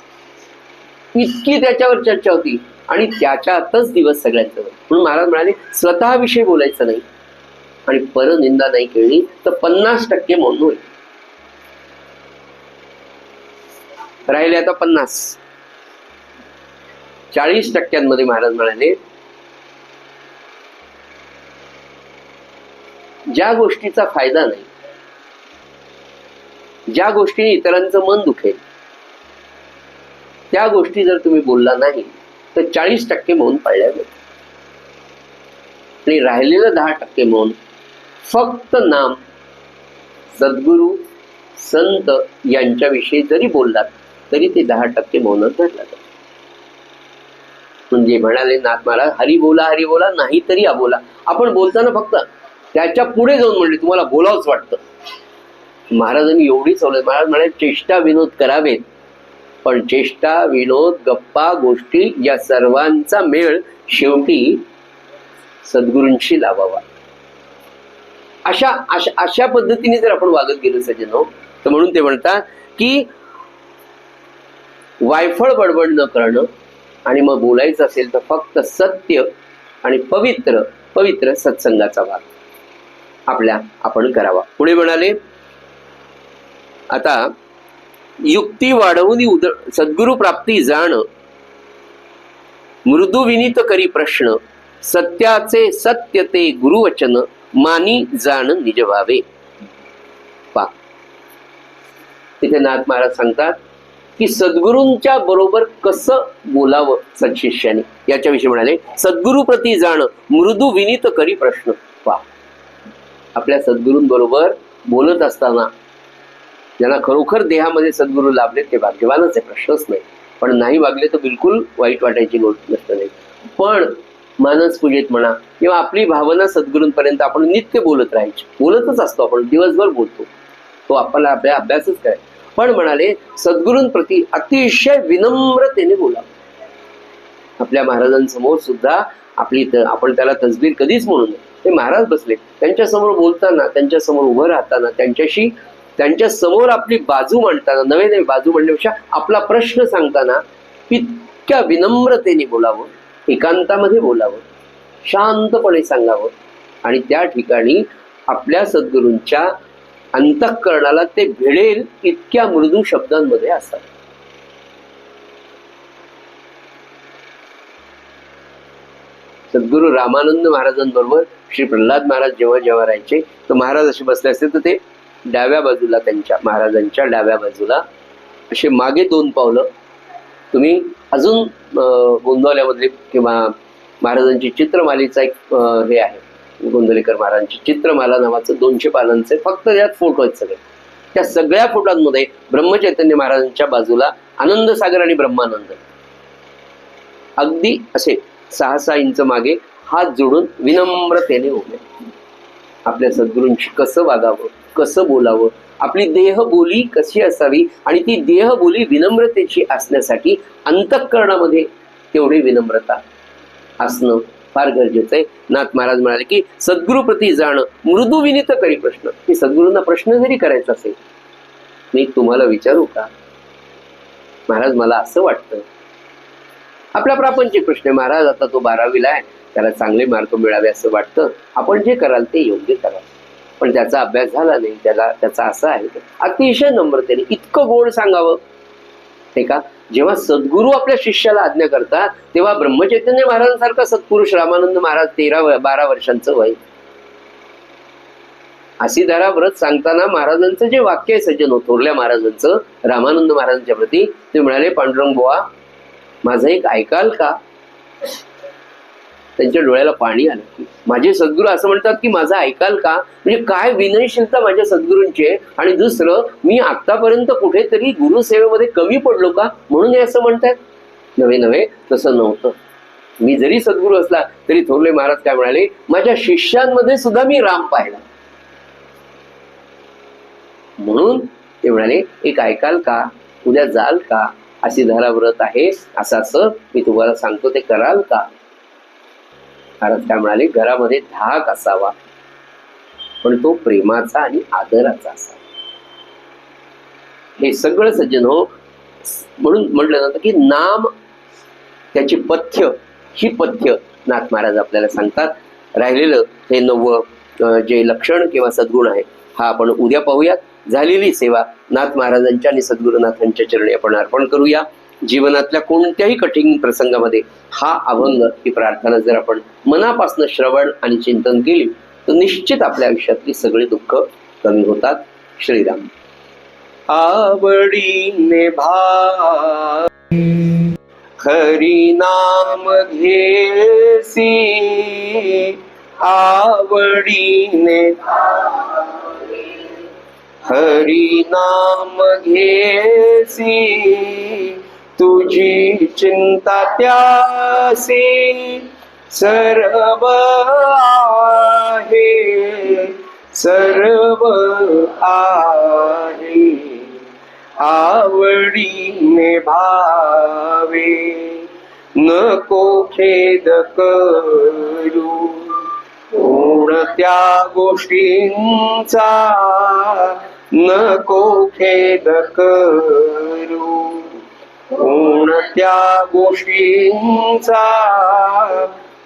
इतकी त्याच्यावर चर्चा होती आणि त्याच्यातच दिवस सगळ्यांचं. म्हणून महाराज म्हणाले, स्वतःविषयी बोलायचं नाही आणि परनिंदा नाही केली तर 50% मौन होईल. राहिले आता 50. 40% महाराज म्हणाले, ज्या गोष्टीचा फायदा नाही, ज्या गोष्टीने इतरांचं मन दुखेल, त्या गोष्टी जर तुम्ही बोलला नाही तर 40% मौन पाळल्या जाते. आणि राहिलेलं 10% मौन फक्त नाम, सद्गुरू, संत यांच्याविषयी जरी बोललात तरी ते 10% मौनच धरला जातं. म्हणजे म्हणाले नाथ महाराज, हरी बोला नाही तरी अबोला. आपण बोलताना फक्त त्याच्या पुढे जाऊन म्हणले तुम्हाला बोलावंच वाटतं. महाराजांनी एवढी सवलत. महाराज म्हणाले, चेष्टा विनोद करावेत, पण चेष्टा विनोद गप्पा गोष्टी या सर्वांचा मेळ शेवटी सद्गुरूंशी लावावा. अशा पद्धतीने जर आपण वागत गेलो सज्जनो, तर म्हणून ते म्हणतात की वायफळ बडबड न करणं आणि मग बोलायचं असेल तर फक्त सत्य आणि पवित्र सत्संगाचा भाग आपण करावा. पुढे म्हणाले, आता युक्ती वाढवून सद्गुरु प्राप्ती जाण, मृदू विनीत करी प्रश्न, सत्याचे सत्य ते गुरुवचन मानी जाण निज भावे. पा तिथे नाथ महाराज सांगतात की सद्गुरूंच्या बरोबर कसं बोलावं सत्शिष्याने, याच्याविषयी म्हणाले, सद्गुरु प्रती जाण मृदू विनीत करी प्रश्न. पा आपल्या सद्गुरूंबरोबर बोलत असताना ज्यांना खरोखर देहामध्ये सद्गुरू लाभले ते भाग्यवानच आहे, प्रश्नच नाही. पण नाही वागले तर बिलकुल वाईट वाटायची गोष्ट नाही. पण मानस पूजेत म्हणा किंवा आपली भावना सद्गुरूंपर्यंत आपण नित्य बोलत राहायची, बोलतच असतो आपण, दिवसभर बोलतो, तो आपला आपल्या अभ्यासच काय. पण म्हणाले सद्गुरूंप्रती अतिशय विनम्रतेने बोला. आपल्या महाराजांसमोर सुद्धा आपण त्याला तसबीर कधीच म्हणू नये. ते महाराज बसले, त्यांच्यासमोर बोलताना, त्यांच्यासमोर उभं राहताना, त्यांच्या समोर आपली बाजू मांडताना, नवे बाजू मांडण्यापेक्षा आपला प्रश्न सांगताना इतक्या विनम्रतेने बोलावं, एकांतामध्ये बोलावं, शांतपणे सांगावं. आणि त्या ठिकाणी आपल्या सद्गुरूंच्या अंतःकरणाला ते भिडेल इतक्या मृदू शब्दांमध्ये असतात. सद्गुरू रामानंद महाराजांबरोबर श्री प्रल्हाद महाराज जेव्हा जेव्हा राहायचे तर महाराज असे बसले असते तर ते डाव्या बाजूला, त्यांच्या महाराजांच्या डाव्या बाजूला असे मागे 2 पावलं, तुम्ही अजून गोंदवल्यामध्ये किंवा महाराजांची चित्रमालेचा एक हे आहे, गोंदवलेकर महाराजांची चित्रमाला नावाचं 200 पानांचे फक्त त्यात फोटो आहेत सगळे. त्या सगळ्या फोटोंमध्ये ब्रह्मचैतन्य महाराजांच्या बाजूला आनंद सागर आणि ब्रह्मानंद अगदी असे 6-6 इंच मागे हात जोडून विनम्रतेने उभे. आपल्या सद्गुरूंशी कसं वागावं, कसं बोलावं, आपली देहबोली कशी असावी आणि ती देहबोली विनम्रतेची असण्यासाठी अंतःकरणामध्ये तेवढी विनम्रता असणं फार गरजेचं आहे. नाथ महाराज म्हणाले की सद्गुरूप्रती जाणं मृदू विनीत करी प्रश्न. की सद्गुरूंना प्रश्न जरी करायचा असेल, मी तुम्हाला विचारू का महाराज, मला असं वाटतं. आपला प्रापंचिक प्रश्न आहे, महाराज आता तो 12वीला आहे, त्याला चांगले मार्क मिळावे असं वाटतं, आपण जे कराल ते योग्य कराल, पण त्याचा अभ्यास झाला नाही, त्याचा असं आहे. अतिशय नम्रतेने इतकं गोड सांगावं. ते का जेव्हा सद्गुरू आपल्या शिष्याला आज्ञा करतात तेव्हा ब्रह्मचैतन्य महाराजांसारखा सत्पुरुष रामानंद महाराज 13-12 वर्षांचं वय, अशी धारा व्रत सांगताना महाराजांचं जे वाक्य आहे सज्जन थोरल्या महाराजांचं रामानंद महाराजांच्या प्रती, ते म्हणाले पांडुरंग बुवा माझं एक ऐकाल का. त्यांच्या डोळ्याला पाणी आलं. माझे सद्गुरू असं म्हणतात की माझं ऐकाल का, म्हणजे काय विनयशीलता माझ्या सद्गुरूंची आहे. आणि दुसरं, मी आतापर्यंत कुठेतरी गुरुसेवेमध्ये कमी पडलो का म्हणून हे असं म्हणतात. नव्हे तसं नव्हतं. मी जरी सद्गुरू असला तरी थोरले महाराज काय म्हणाले, माझ्या शिष्यांमध्ये सुद्धा मी राम पाहिला. म्हणून ते म्हणाले एक ऐकाल का, उद्या जाल का, अशी धारा व्रत आहे, असं मी तुम्हाला सांगतो, ते कराल का. महाराज काय म्हणाले, घरामध्ये धाक असावा पण तो प्रेमाचा आणि आदराचा असावा. हे सगळं सज्जन हो, म्हणून म्हटलं जातं की नाम त्याची पथ्य, ही पथ्य नाथ महाराज आपल्याला सांगतात. राहिलेलं हे 9वं जे लक्षण किंवा सद्गुण आहे हा आपण उद्या पाहूयात. झालेली सेवा नाथ महाराजांच्या आणि सद्गुरुनाथांच्या चरणी आपण अर्पण करूया. जीवनातल्या कोणत्याही कठीण प्रसंगामध्ये हा अभंग, ही प्रार्थना जर आपण मनापासून श्रवण आणि चिंतन केली तर निश्चित आपल्या आयुष्यातली सगळी दुःख कमी होतात. श्रीराम. आवडीने भाव हरी नाम घेसी, आवडीने हरी नाम घेसी, तुझी चिंता त्यासी सर्व आहे, सर्व आहे. आवडीने भावे नको खेद करू, कोणत्या गोष्टींचा नको खेद करू, कोणत्या गोष्टींचा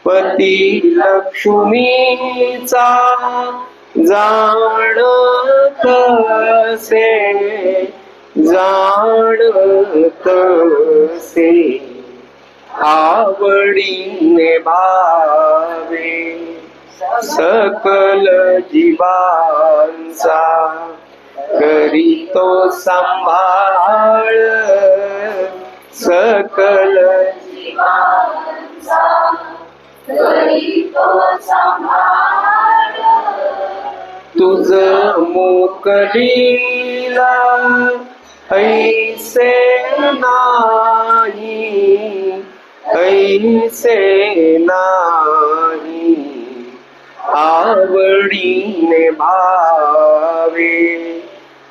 पती लक्ष्मीचा जाण कसे, जाण कसे. आवडीने भावे सकल जीवांचा करीतो सांभाळ, सकल जीवांचा करीतो सांभाळ. तुझ मोकलीला ऐसे नाही, ऐसे नाही, आवडीने भावे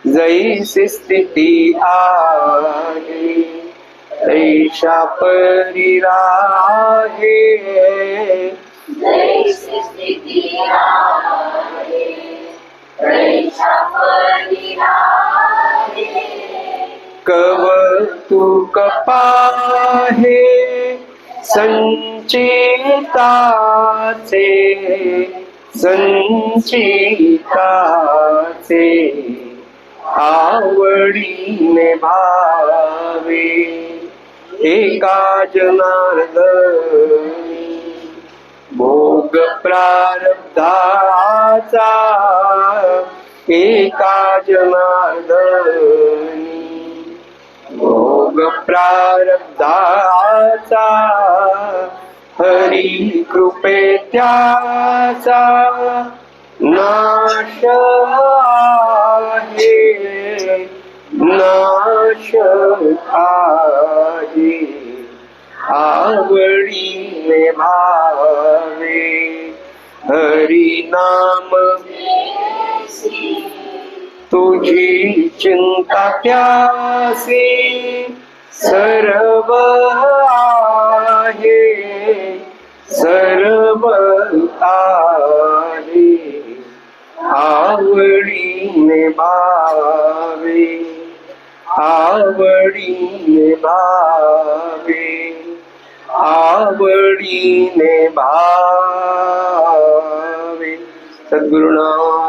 जैसी स्थिती आहे ऐशा परी राहे, जैसी स्थिती आहे, ऐशा परी राहे. कौतुक पाहे संचिताचे, संचिताचे, आवडीने भावे एका जनार्दनी भोग प्रारब्धाचा, एका जनार्दनी भोग प्रारब्धाचा, हरी कृपे त्याचा नाश आहे, नाश आहे, आवडीने भावे हरी नाम तुझी चिंता त्यासी सर्व आहे, सर्व आहे, आवडीने भावे, आवडीने भावे, आवडीने भावे. सद्गुरुनाथ